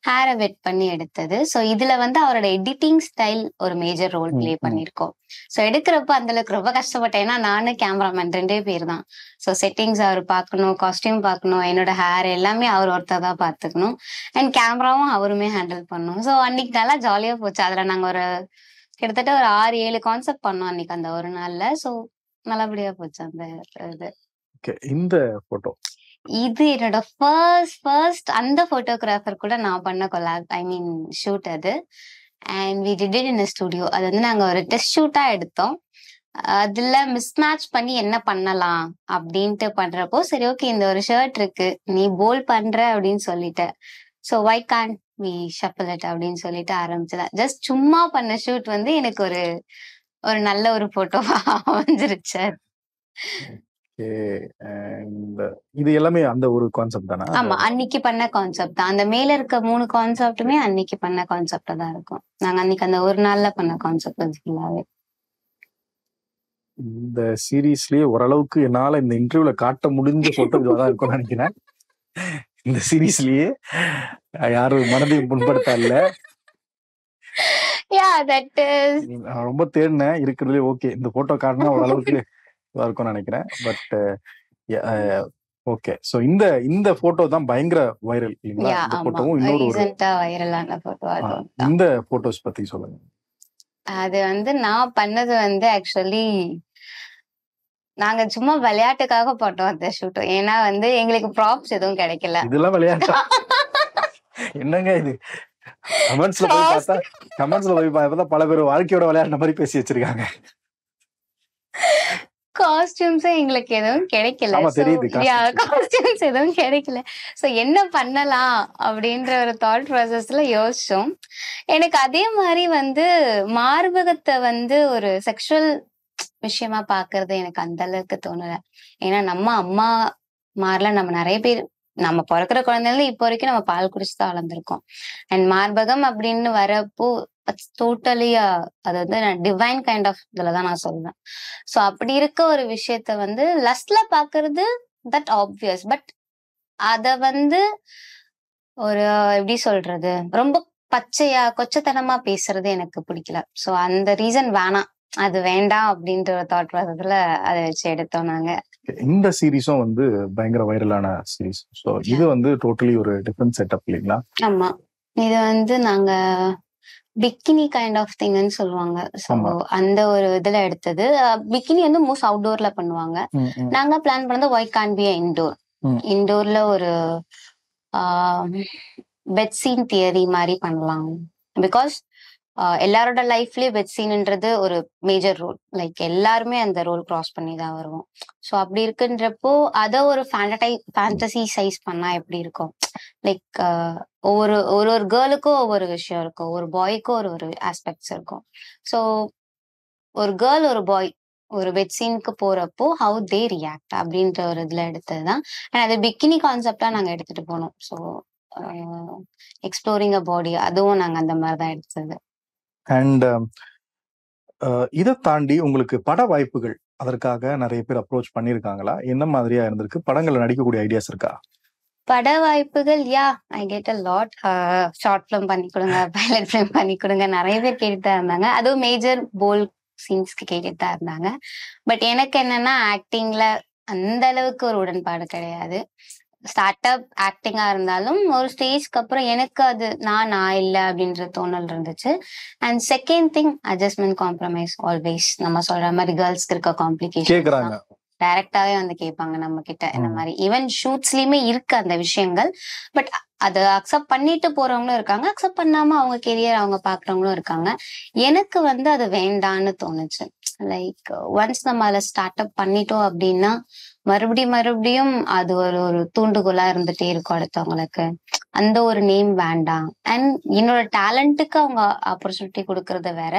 ஹேரை வெட் பண்ணி எடுத்தது. ஸோ இதுல வந்து அவரோட எடிட்டிங் ஸ்டைல் ஒரு மேஜர் ரோல் பிளே பண்ணியிருக்கோம். ஸோ எடுக்கிறப்ப அந்த அளவுக்கு ரொம்ப கஷ்டப்பட்டேன். ஏன்னா நானு கேமராமேன் 2 பேர் தான். ஸோ செட்டிங்ஸ் அவர் பார்க்கணும், காஸ்டியூம் பார்க்கணும், என்னோட ஹேர் எல்லாமே அவர் ஒருத்தர் தான் பார்த்துக்கணும், அண்ட் கேமராவும் அவருமே ஹேண்டில் பண்ணணும். ஸோ அன்னைக்கு நல்லா ஜாலியா போச்சு. அதுல நாங்க ஒரு கிட்டத்தட்ட ஒரு 6-7 கான்செப்ட் பண்ணோம் அன்னைக்கு அந்த ஒரு நாள்ல. ஸோ நல்லபடியா போச்சு அந்த இது. இந்த போட்டோ இது என்னோட ஃபர்ஸ்ட் அந்த போட்டோகிராஃபர் கூட நான் பண்ண கொலாப், ஐ மீன் ஷூட் அது. And we did it in studio. அது வந்து நாங்க ஒரு டெஸ்ட் ஷூட்டா எடுத்தோம். அதுல மிஸ்மேட்ச் பண்ணி என்ன பண்ணலாம் அப்படின்ட்டு பண்றப்போ, சரி ஓகே இந்த ஒரு ஷர்ட் இருக்கு, நீ போல் பண்ற அப்படின்னு சொல்லிட்ட, so why can't we shuffle it அப்படின்னு சொல்லிட்டு ஆரம்பிச்சுதான். ஜஸ்ட் சும்மா பண்ண ஷூட் வந்து எனக்கு ஒரு ஒரு நல்ல ஒரு போட்டோவா அமைஞ்சிருச்சு. இது எல்லாமே அந்த ஒரு கான்செப்ட் தானா? ஆமா, அன்னைக்கு பண்ண கான்செப்ட் தான். அந்த மேல இருக்க 3 கான்செப்டுமே அன்னைக்கு பண்ண கான்செப்டா தான் இருக்கும். நாங்க அன்னைக்கு அந்த ஒரு நாள்ல பண்ண கான்செப்ட் ஃபுல்லாவே. இந்த சீரீஸ்லயே ஓரளவுக்கு என்னால இந்த இன்டர்வியூல காட்ட முடிஞ்ச போட்டோ இதுவாதான் இருக்கும்னு நினைக்கிறேன். இந்த சீரீஸ்லயே யாரும் மனதையும் புண்படுத்த இல்ல. நான் ரொம்ப தேடினேன், இருக்கிறதுலே ஓகே இந்த போட்டோ காட்டினா ஓரளவுக்கு இதா இருக்கும்னு நினைக்கிறேன். பட் ஓகே, சோ இந்த போட்டோ தான் பயங்கர வைரல் இல்லைங்களா? இந்த போட்டோவும் இன்னொரு வைரலான போட்டோ. இந்த போட்டோஸ் பத்தி சொல்லுங்க. அது வந்து நான் பண்ணது வந்து ஆக்சுவலி நாங்க சும்மா விளையாட்டுக்காக போட்டோம் அந்த ஷூட். ஏன்னா வந்து எங்களுக்கு ப்ராப்ஸ் எதுவும் கிடைக்கல. இதெல்லாம் விளையாட்டா? என்னங்க இது? கமெண்ட்ஸ்ல போய் பார்த்தா பல பேர் வாழ்க்கையோட விளையாடுற மாதிரி பேசி வச்சிருக்காங்க. காஸ்டியூம்ஸ் எங்களுக்கு எதுவும் கிடைக்கல. காஸ்டியூம்ஸ் எதுவும் கிடைக்கல. சோ என்ன பண்ணலாம் அப்படின்ற ஒரு தாட் ப்ராசஸ்ல யோசிச்சோம். எனக்கு அதே மாதிரி வந்து மார்பகத்தை வந்து ஒரு செக்ஷுவல் விஷயமா பாக்குறது எனக்கு அந்த அளவுக்கு தோணல. ஏன்னா நம்ம அம்மா மார்ல நம்ம நிறைய பேர் நம்ம பிறக்கிற குழந்தைல இப்போ வரைக்கும் நம்ம பால் குடிச்சுதான் வளர்ந்துருக்கோம். அண்ட் மார்பகம் அப்படின்னு வரப்போ டோட்டலி அது வந்து டிவைன் கைண்ட் ஆஃப் இதுலதான் நான் சொல்லுவேன். சோ அப்படி இருக்க ஒரு விஷயத்த வந்து லஸ்ட்ல பாக்குறது தட் ஆப்வியஸ். பட் அத வந்து ஒரு எப்படி சொல்றது, ரொம்ப பச்சையா கொச்சத்தனமா பேசுறது எனக்கு பிடிக்கல. சோ அந்த ரீசன் வேணாம், அது வேண்டாம் அப்படின்ற ஒரு தாட் ப்ராசஸ்ல அதை வச்சு எடுத்தோம் நாங்க. இந்த சீரீஸும் வந்து பயங்கர வைரலான சீரீஸ். சோ இது வந்து டோட்டலி ஒரு டிஃபரண்ட் செட்டப் இல்லைங்களா? ஆமா, இது வந்து நாங்க பிக்கினி கைண்ட் ஆஃப் திங்னு சொல்லுவாங்க. சோ அந்த ஒரு இதுல எடுத்தது. பிக்கினி வந்து மோஸ்ட் அவுட்டோர்ல பண்ணுவாங்க. நாங்க பிளான் பண்ணது ஒய் கான்ட் பி இன்டோர். இன்டோர்ல ஒரு பெட் சீன் தியரி மாதிரி பண்ணலாம். பிகாஸ் எல்லாரோட லைஃப்லயும் பெட் சீன்ன்றது ஒரு மேஜர் ரோல். லைக் எல்லாருமே அந்த ரோல் கிராஸ் பண்ணி தான் வருவோம். ஸோ அப்படி இருக்குன்றப்போ அதை ஒரு ஃபேண்டசி சைஸ் பண்ணா எப்படி இருக்கும்? லைக் ஒரு ஒரு கேர்ளுக்கும் ஒவ்வொரு விஷயம் இருக்கும், ஒரு பாய்க்கும் ஒரு ஆஸ்பெக்ட்ஸ் இருக்கும். ஸோ ஒரு கேர்ள் ஒரு பாய் ஒரு பெட் சீனுக்கு போறப்போ ஹவு தே ரியாக்ட் அப்படின்ற ஒரு இதுல எடுத்ததுதான். அண்ட் அது பிக்கினி கான்செப்டா நாங்க எடுத்துட்டு போனோம். ஸோ எக்ஸ்ப்ளோரிங் அ பாடி, அதுவும் நாங்க அந்த மாதிரிதான் எடுத்தது. அண்ட் இதை தாண்டி உங்களுக்கு பட வாய்ப்புகள் அதற்காக நிறைய பேர் அப்ரோச் பண்ணிருக்காங்களா? என்ன மாதிரியா இருந்திருக்கு? படங்கள்ல நடிக்கக்கூடிய ஐடியாஸ் இருக்கா? பட வாய்ப்புகள் I get a lot. Short film பண்ணி கொடுங்க, பைலட் ஃபிலிம் பண்ணி கொடுங்க, நிறைய பேர் கேட்டுட்டு தான் இருந்தாங்க. அதுவும் மேஜர் போல் சீன்ஸ்க்கு கேட்டுட்டு தான் இருந்தாங்க. பட் எனக்கு என்னன்னா ஆக்டிங்ல அந்த அளவுக்கு ஒரு உடன்பாடு கிடையாது. ஸ்டார்ட் அப் ஆக்டிங்கா இருந்தாலும் ஒரு ஸ்டேஜ்க்கு அப்புறம் எனக்கு அது நான் இல்லை அப்படின்ற தோணல் இருந்துச்சு. And second thing, adjustment, compromise always. நம்ம சொல்ற மாதிரி கேர்ள்ஸ்க்கு இருக்க காம்ப்ளிகேஷன் டைரக்டாவே வந்து கேட்பாங்க நம்ம கிட்ட. இந்த மாதிரி ஈவன் ஷூட்ஸ்லயுமே இருக்கு அந்த விஷயங்கள். பட் அதை அக்செப்ட் பண்ணிட்டு போறவங்களும் இருக்காங்க, அக்செப்ட் பண்ணாம அவங்க கெரியர் அவங்க பாக்குறவங்களும் இருக்காங்க. எனக்கு வந்து அது வேண்டான்னு தோணுச்சு. லைக் ஒன்ஸ் நம்ம அதை ஸ்டார்ட் அப் பண்ணிட்டோம் அப்படின்னா மறுபடியும் அது ஒரு தூண்டுகோலா இருந்துட்டே இருக்கும் அடுத்தவங்களுக்கு. அந்த ஒரு நேம் வேண்டாம். அண்ட் என்னோட டேலண்ட்டுக்கு அவங்க ஆப்பர்ச்சுனிட்டி கொடுக்கறது வேற,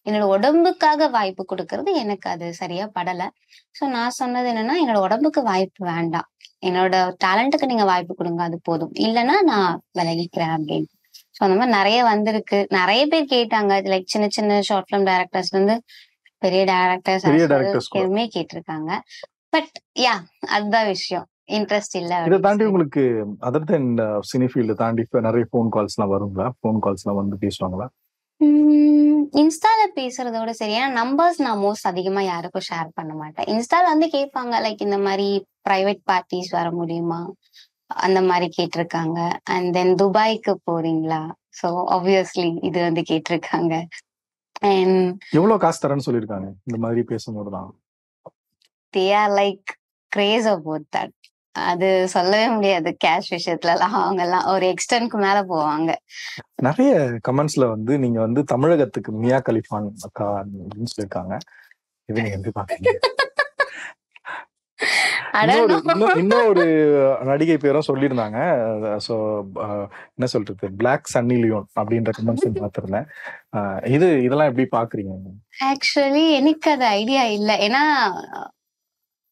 என்னோட உடம்புக்காக வாய்ப்பு கொடுக்கறது எனக்கு அது சரியா படல. ஸோ நான் சொன்னது என்னன்னா, என்னோட உடம்புக்கு வாய்ப்பு வேண்டாம், என்னோட டேலண்ட்டுக்கு நீங்க வாய்ப்பு கொடுங்க, அது போதும், இல்லைன்னா நான் விலகிக்கிறேன் அப்படின்னு. ஸோ அந்த மாதிரி நிறைய வந்திருக்கு. நிறைய பேர் கேட்டாங்க. லைக் சின்ன சின்ன ஷார்ட் ஃபிலிம் டைரக்டர்ஸ்ல இருந்து பெரிய டைரக்டர்ஸ் கேட்டிருக்காங்க. பட் அதுதான் விஷயம், இன்ட்ரெஸ்ட் இல்ல இதை தாண்டி அப்படின்னு உங்களுக்கு அதர் தென் சினி ஃபீல்டு தாண்டி இப்ப நிறைய ஃபோன் கால்ஸ்லாம் வருங்களா? ஃபோன் கால்ஸ்லாம் வந்து பேசுவாங்களா? இன்ஸ்டால பேசுறதோட சரி, ஏன்னா நம்பர்ஸ் நான் மோஸ்ட் அதிகமா யாருக்கும் ஷேர் பண்ண மாட்டேன். இன்ஸ்டால வந்து கேட்பாங்க, லைக் இந்த மாதிரி பிரைவேட் பார்ட்டிஸ் வர முடியுமா அந்த மாதிரி கேட்டிருக்காங்க. அண்ட் தென் துபாய்க்கு போறீங்களா, ஸோ ஆப்வியஸ்லி இது வந்து கேட்டிருக்காங்க. அண்ட் எவ்வளவு காசு தரேன்னு சொல்லியிருக்காங்க இந்த மாதிரி பேசும்போது தான்? They are like grace about that. அது சொல்லவே முடியாது. கேஷ் விஷயத்துல எல்லாம் அவங்க எல்லாம் ஒரு எக்ஸ்டென்ட்க்கு மேல போவாங்க. நிறைய கமெண்ட்ஸ்ல வந்து நீங்க வந்து தமிழகத்துக்கு மியா கலிஃபான் அக்கா அப்படின்னு சொல்லியிருக்காங்க. இது நீங்க எப்படி பாக்குறீங்க? இன்னொரு நடிகை பேரும் சொல்லியிருந்தாங்க. ஸோ என்ன சொல்றது, பிளாக் சன்னி லியோன் அப்படின்ற கமெண்ட்ஸ் பார்த்திருந்தேன். இதெல்லாம் எப்படி பாக்குறீங்க? ஆக்சுவலி எனக்கு அது ஐடியா இல்லை. ஏன்னா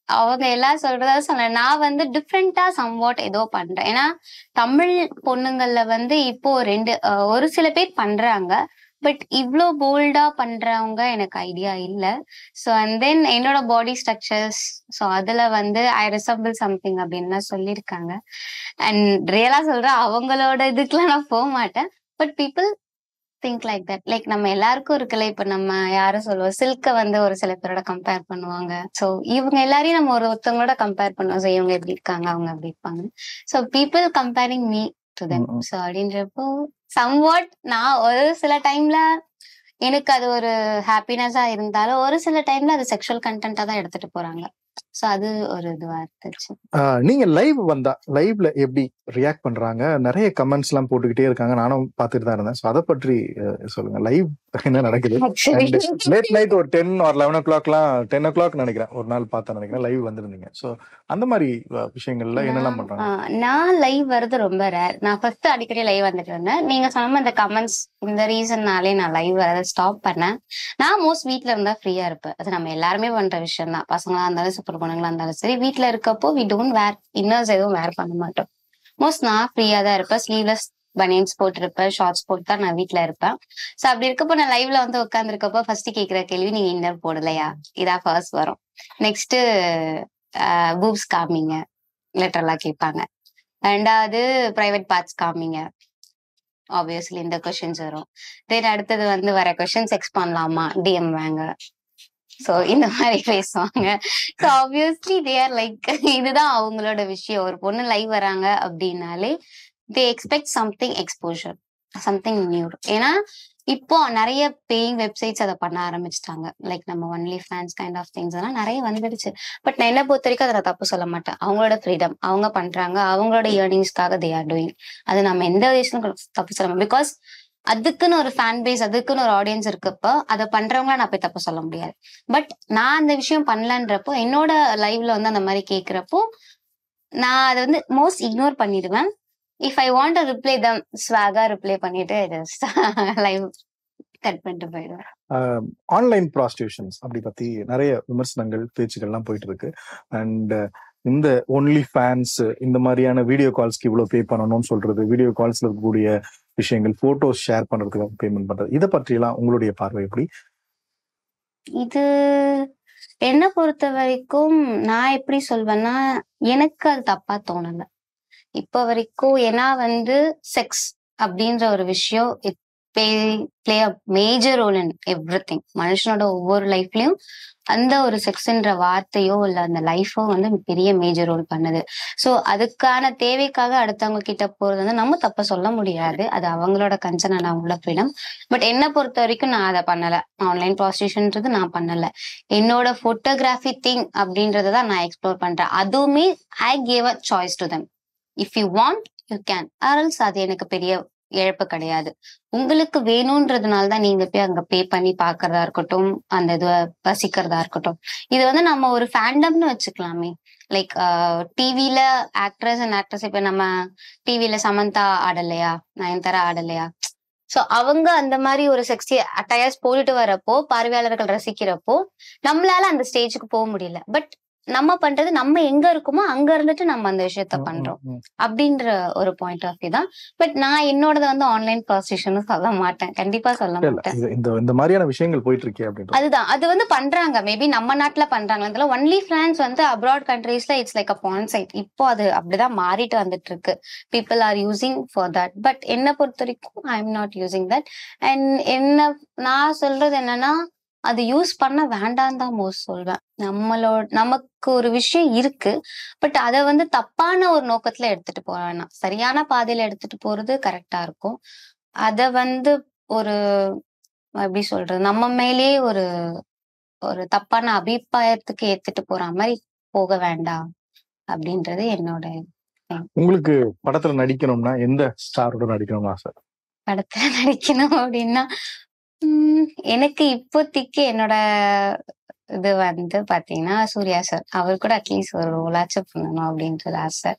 அவங்க எல்லாம் சொல்றதா சொன்னேன். நான் வந்து டிஃப்ரெண்டா சம்வாட் ஏதோ பண்றேன். ஏன்னா தமிழ் பொண்ணுங்கள்ல வந்து இப்போ ஒரு சில பேர் பண்றாங்க. பட் இவ்ளோ போல்டா பண்றவங்க எனக்கு ஐடியா இல்ல. ஸோ அண்ட் தென் என்னோட பாடி ஸ்ட்ரக்சர்ஸ், ஸோ அதுல வந்து ஐ ரிசம்பிள் சம்திங் அப்படின்னு சொல்லியிருக்காங்க. அண்ட் ரியலா சொல்றேன், அவங்களோட இதுக்கெல்லாம் நான் போக மாட்டேன். But people think like that. Like நம்ம எல்லாருக்கும் இருக்குல்ல, இப்ப நம்ம யாரும் சொல்லுவோம் சில்க வந்து ஒரு சில பேரோட கம்பேர் பண்ணுவாங்க. ஸோ இவங்க எல்லாரையும் நம்ம ஒருத்தவங்களோட கம்பேர் பண்ணுவோம். ஸோ இவங்க எப்படி இருக்காங்க, அவங்க எப்படி இருப்பாங்க. So people comparing me to them. So அப்படின்றப்போ சம்வாட் நான் ஒரு சில டைம்ல எனக்கு அது ஒரு ஹாப்பினஸா இருந்தாலும் ஒரு சில டைம்ல அது செக்ஷுவல் கண்டென்ட்டா தான் எடுத்துட்டு போறாங்க. ஸோ அது ஒரு இதுவா இருந்துச்சு. நீங்க லைவ் வந்தா லைவ்ல எப்படி ரியாக்ட் பண்றாங்க? நிறைய கமெண்ட்ஸ் எல்லாம் போட்டுக்கிட்டே இருக்காங்க, நானும் பார்த்துட்டு தான் இருந்தேன். ஸோ அதை பற்றி சொல்லுங்க. லைவ் என்ன நடக்குது? லேட் நைட் ஒரு 10 or 11 o'clockலாம் 10 o'clock நினைக்கிறேன் ஒரு நாள் பார்த்தேன் நினைக்கிறேன், லைவ் வந்திருந்தீங்க. ஸோ அந்த மாதிரி விஷயங்கள்ல என்னெல்லாம் பண்றாங்க? நான் லைவ் வருது ரொம்ப ரேர். நான் ஃபர்ஸ்ட் அடிக்கடி லைவ் வந்துட்டு இருந்தேன். நீங்க சொன்ன இந்த கமெண்ட்ஸ் இந்த ரீசன்னாலே நான் லைவ் வரதை ஸ்டாப் பண்ணேன். நான் மோஸ்ட் வீட்ல இருந்தா ஃப்ரீயா இருப்பேன். அது நம்ம எல்லாருமே பண்ற விஷயம் தான். பசங்களா இருந்தாலும் சூப்பர் பொண்ணுங்களா இருந்தாலும் சரி, வீட்ல இருக்கப்போ வி டோன்ட் வேர் இன்னர்ஸ், எதுவும் வேர் பண்ண மாட்டோம். மோஸ்ட் நான் ஃப்ரீயா தான் இருப்பேன். ஸ்லீவ்லெஸ் பனியன்ஸ் போட்டிருப்பேன், ஷார்ட்ஸ் போட்டு தான் நான் வீட்ல இருப்பேன். ஸோ அப்படி இருக்கப்போ நான் லைவ்ல வந்து உட்காந்துருக்கப்போ ஃபர்ஸ்ட் கேட்கிற கேள்வி, நீங்க இன்னர் போடலையா, இதான் ஃபர்ஸ்ட் வரும். நெக்ஸ்ட் பூப்ஸ் காமிங்க லிட்டரலா கேட்பாங்க. ரெண்டாவது பிரைவேட் பார்ட்ஸ் காமிங்க, ஆப்வியஸ்லி இந்த கொஸ்டின்ஸ் வரும். தென் அடுத்தது வந்து வர கொஸ்டின் செக்ஸ் பண்ணலாமா, டிஎம் வாங்க, சோ இந்த மாதிரி பேசுவாங்க. So obviously they are like இதுதான் அவங்களோட விஷயம். ஒரு பொண்ணு லைவ் வராங்க அப்படின்னாலே தே expect something exposure, something new. ஏன்னா இப்போ நிறைய பேயிங் வெப்சைட்ஸ் அதை பண்ண ஆரம்பிச்சிட்டாங்க. லைக் நம்ம only fans kind of things எல்லாம் நிறைய வந்துடுச்சு. பட் நான் என்ன பொறுத்த வரைக்கும் அதை நான் தப்பு சொல்ல மாட்டேன். அவங்களோட ஃப்ரீடம், அவங்க பண்றாங்க, அவங்களோட இயர்னிங்ஸ்க்காக தே ஆர் டூயிங். அது நம்ம எந்த வயசுலும் தப்பு சொல்ல முடியும். பிகாஸ் அதுக்குன்னு ஒரு ஃபேன் பேஸ், அதுக்குன்னு ஒரு ஆடியன்ஸ் இருக்கப்போ அதை பண்றவங்கள நான் போய் தப்பு சொல்ல முடியாது. பட் நான் அந்த விஷயம் பண்ணலன்றப்போ என்னோட லைவ்ல வந்து அந்த மாதிரி கேட்கிறப்போ நான் அதை வந்து மோஸ்ட் இக்னோர் பண்ணிடுவேன். If I want to reply them, ஸ்வாகா ரிப்ளை பண்ணிட்டு லைவ் கட் பண்ணிட்டு போயிடுவேன். ஆன்லைன் ப்ராஸ்டியூஷன்ஸ் அப்படி பத்தி நிறைய விமர்சனங்கள் பேச்சுக்கள்லாம் போயிட்டு இருக்கு. அண்ட் இந்த ஒன்லி ஃபேன்ஸ் இந்த மாதிரியான வீடியோ கால்ஸ்க்கு இவ்வளவு பே பண்ணணும்னு சொல்றது, வீடியோ கால்ஸ்ல இருக்கக்கூடிய விஷயங்கள், போட்டோஸ் ஷேர் பண்றதுக்கு பேமெண்ட் பண்றது, இதை பற்றி எல்லாம் உங்களுடைய பார்வை எப்படி? இது என்ன பொறுத்த வரைக்கும் நான் எப்படி சொல்வேன்னா, எனக்கு அது தப்பா தோணல இப்ப வரைக்கும். ஏன்னா வந்து செக்ஸ் அப்படின்ற ஒரு விஷயம் play a major role in everything. மனுஷனோட ஒவ்வொரு லைஃப்லயும் அந்த ஒரு செக்ஸ்ன்ற வார்த்தையோ இல்ல அந்த லைஃபோ வந்து பெரிய மேஜர் ரோல் பண்ணுது. ஸோ அதுக்கான தேவைக்காக அடுத்தவங்க கிட்ட போறது வந்து நம்ம தப்ப சொல்ல முடியாது. அது அவங்களோட கன்சர்ன் அண்ட் அவங்களோட ஃப்ரீடம். பட் என்ன பொறுத்த வரைக்கும் நான் அதை பண்ணல. ஆன்லைன் ப்ராஸ்டியூஷன்ன்றது நான் பண்ணல. என்னோட போட்டோகிராஃபி திங் அப்படின்றதான் நான் எக்ஸ்ப்ளோர் பண்றேன். அதுவுமே I gave a choice to them. If you want you can, ஆர்எல்ஸ் அது எனக்கு பெரிய இழப்பு கிடையாது. உங்களுக்கு வேணும்ன்றதுனால தான் நீங்க போய் அங்க பே பண்ணி பாக்குறதா இருக்கட்டும், அந்த இது ரசிக்கிறதா இருக்கட்டும். இது வந்து நம்ம ஒரு ஃபேண்டம்னு வச்சுக்கலாமே. லைக் டிவில ஆக்ட்ரஸ் அண்ட் ஆக்ட்ரஸ், இப்ப நம்ம டிவில சமந்தா ஆடலையா, நயன்தாரா ஆடலையா, சோ அவங்க அந்த மாதிரி ஒரு செக்ஸி அட்டையர்ஸ் போட்டுட்டு வரப்போ பார்வையாளர்கள் ரசிக்கிறப்போ நம்மளால அந்த ஸ்டேஜுக்கு போக முடியல. பட் நம்ம பண்றது நம்ம எங்க இருக்கோமோ அங்க இருந்துட்டு நம்ம அந்த விஷயத்த பண்றோம் அப்படின்ற ஒரு பாயிண்ட் ஆஃப் வியூ தான். பட் நான் என்னோடத வந்து ஆன்லைன் ப்ரொசிஷன் சொல்ல மாட்டேன், கண்டிப்பா சொல்ல மாட்டேன். இந்த மாதிரியான விஷயங்கள் போயிட்டு இருக்கே அப்படின்னு. அதுதான் அது வந்து பண்றாங்க, மேபி நம்ம நாட்டுல பண்றாங்க. ஒன்லி ஃபிரான்ஸ் வந்து அப்ராட் கண்ட்ரீஸ்ல it's like a porn site. இப்போ அது அப்படிதான் மாறிட்டு வந்துட்டு இருக்கு. People are using for that. But என்ன பொறுத்த வரைக்கும் I am not using that. And என்ன நான் சொல்றது என்னன்னா, அது யூஸ் பண்ண வேண்டாம் தான் மோஸ்ட் சொல்வேன். நமக்கு ஒரு விஷயம் இருக்கு, பட் அதை வந்து தப்பான ஒரு நோக்கத்துல எடுத்துட்டு போக வேணாம். சரியான பாதையில எடுத்துட்டு போறது கரெக்டா இருக்கும். அத வந்து ஒரு எப்படி சொல்றது, நம்ம மேலேயே ஒரு ஒரு தப்பான அபிப்பிராயத்துக்கு ஏத்துட்டு போற மாதிரி போக வேண்டாம் அப்படின்றது என்னோட. உங்களுக்கு படத்துல நடிக்கணும்னா எந்த ஸ்டாரோட நடிக்கணும்னு ஆசை? படத்துல நடிக்கணும் அப்படின்னா எனக்கு இப்போதைக்கு என்னோட இது வந்து பாத்தீங்கன்னா சூர்யா சார். அவர் கூட அட்லீஸ்ட் ஒரு ரோலாச்சும் பண்ணணும் அப்படின்றது ஆசை.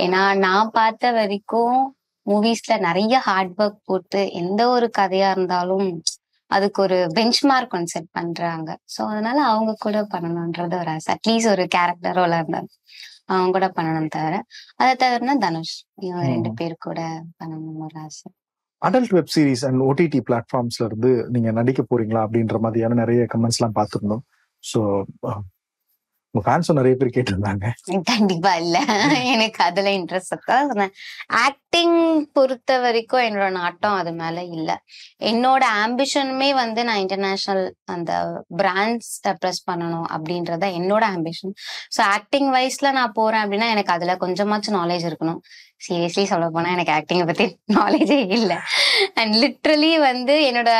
ஏன்னா நான் பார்த்த வரைக்கும் மூவிஸ்ல நிறைய ஹார்ட் ஒர்க் போட்டு எந்த ஒரு கதையா இருந்தாலும் அதுக்கு ஒரு பெஞ்ச் மார்க் ஒன்று செட் பண்றாங்க. ஸோ அதனால அவங்க கூட பண்ணணும்ன்றது ஒரு ஆசை. அட்லீஸ்ட் ஒரு கேரக்டர் ரோலா இருந்தாலும் அவங்க கூட பண்ணணும். தவிர அதை தவிரனா தனுஷ், இவங்க 2 பேர் கூட பண்ணணும் ஒரு ஆசை. Adult web series and OTT பிளாட்ஃபார்ம்ஸ்ல இருந்து நீங்க நடிக்க போறீங்களா அப்படின்ற மாதிரியான நிறைய கமெண்ட்ஸ் எல்லாம் பார்த்துருந்தோம். ஸோ உங்க ஃபேன்ஸும் நிறைய பேர் கேட்டிருந்தாங்க. கண்டிப்பா இல்ல, எனக்கு அதுல இன்ட்ரெஸ்ட் இருக்கா. ஆக்டிங் பொறுத்த வரைக்கும் என்னோட நாட்டம் அது மேல இல்ல. என்னோட ஆம்பிஷனுமே வந்து நான் இன்டர்நேஷனல் அந்த பிராண்ட்ஸ் ப்ரெஸ் பண்ணணும் அப்படின்றத என்னோட ஆம்பிஷன். ஸோ ஆக்டிங் வைஸ்ல நான் போறேன் அப்படின்னா எனக்கு அதுல கொஞ்சமாச்சும் நாலேஜ் இருக்கணும். சீரியஸ்லி சொல்ல போனா எனக்கு ஆக்டிங்கை பத்தி நாலேஜே இல்லை. அண்ட் லிட்ரலி வந்து என்னோட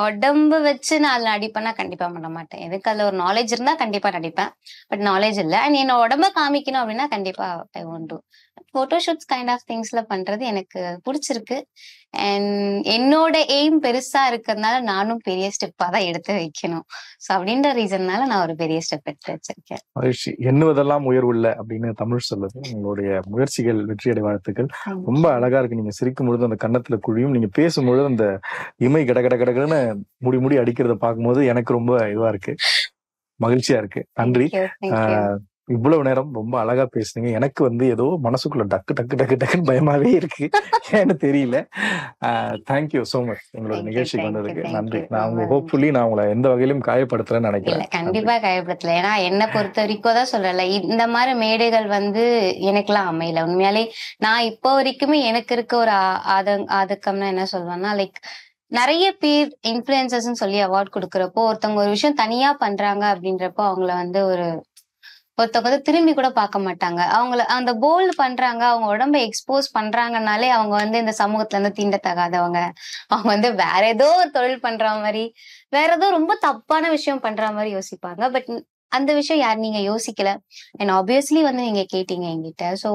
உடம்பு வச்சு நான் அதுல நடிப்பேன்னா கண்டிப்பா பண்ண மாட்டேன். எதுக்கு அதுல ஒரு நாலேஜ் இருந்தா கண்டிப்பா நடிப்பேன், பட் நாலேஜ் இல்லை. அண்ட் என்னோட உடம்ப காமிக்கணும் அப்படின்னா கண்டிப்பா I won't do. Photoshoots kind of திங்ஸ்ல பண்றது எனக்கு பிடிச்சிருக்கு. அண்ட் என்னோட எய்ம் பெருசா இருக்கிறதுனால நானும் பெரிய ஸ்டெப்பா தான் எடுத்து வைக்கணும். ஸோ அப்படின்ற ரீசன்னால நான் ஒரு பெரிய ஸ்டெப் எடுத்து வச்சிருக்கேன். மகிழ்ச்சி. எண்ணுவதெல்லாம் உயர்வுள்ள அப்படின்னு தமிழ் சொல்லுது. உங்களுடைய முயற்சிகள் வெற்றியடை வாழ்த்துக்கள். ரொம்ப அழகா இருக்கு. நீங்க சிரிக்கும் பொழுது அந்த கன்னத்துல குழியும், நீங்க பேசும்பொழுது அந்த இமை கட கட கடன்னு முடி அடிக்கிறத பார்க்கும்போது எனக்கு ரொம்ப இதுவா இருக்கு, மகிழ்ச்சியா இருக்கு. நன்றி. இவ்வளவு நேரம் ரொம்ப அழகா பேசுனீங்க. எனக்கு வந்து ஏதோ மனசுக்குள்ள டக்கு டக்கு டக்கு டக்குன்னு பயமாவே இருக்கு, ஏன்னு தெரியல. தேங்க்யூ சோ மச் உங்களோட நிகழ்ச்சிக்கு வந்ததுக்கு நன்றி. நான் உங்க ஹோப்ஃபுல்லி நான் உங்களை எந்த வகையிலும் காயப்படுத்தலன்னு நினைக்கிறேன். கண்டிப்பா காயப்படுத்தல. ஏன்னா என்ன பொறுத்த வரைக்கும் தான் சொல்லல, இந்த மாதிரி மேடைகள் வந்து எனக்குலாம் அமையல. உண்மையாலே நான் இப்போ வரைக்குமே எனக்கு இருக்க ஒரு ஆதக்கம்னா என்ன சொல்வேன்னா, லைக் நிறைய பேர் இன்ஃபுளுசர்ஸ் சொல்லி அவார்ட் கொடுக்கறப்போ ஒருத்தவங்க ஒரு விஷயம் தனியா பண்றாங்க அப்படின்றப்போ அவங்கள வந்து ஒருத்தவங்க வந்து திரும்பி கூட பார்க்க மாட்டாங்க. அவங்கள அந்த போல்டு பண்றாங்க, அவங்க உடம்ப எக்ஸ்போஸ் பண்றாங்கனாலே அவங்க வந்து இந்த சமூகத்துல இருந்து தீண்டத்தகாதவங்க, அவங்க வந்து வேற ஏதோ ஒரு தொழில் பண்ற மாதிரி, வேற ஏதோ ரொம்ப தப்பான விஷயம் பண்ற மாதிரி யோசிப்பாங்க. பட் அந்த விஷயம் யார் நீங்க யோசிக்கல. அண்ட் ஆப்வியஸ்லி வந்து நீங்க கேட்டீங்க என்கிட்ட. ஸோ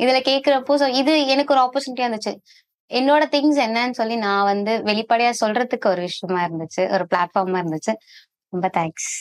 இதுல கேட்கிறப்போ இது எனக்கு ஒரு ஆப்பர்ச்சுனிட்டியா இருந்துச்சு. என்னோட திங்ஸ் என்னன்னு சொல்லி நான் வந்து வெளிப்படையா சொல்றதுக்கு ஒரு விஷயமா இருந்துச்சு, ஒரு பிளாட்ஃபார்மா இருந்துச்சு. ரொம்ப தேங்க்ஸ்.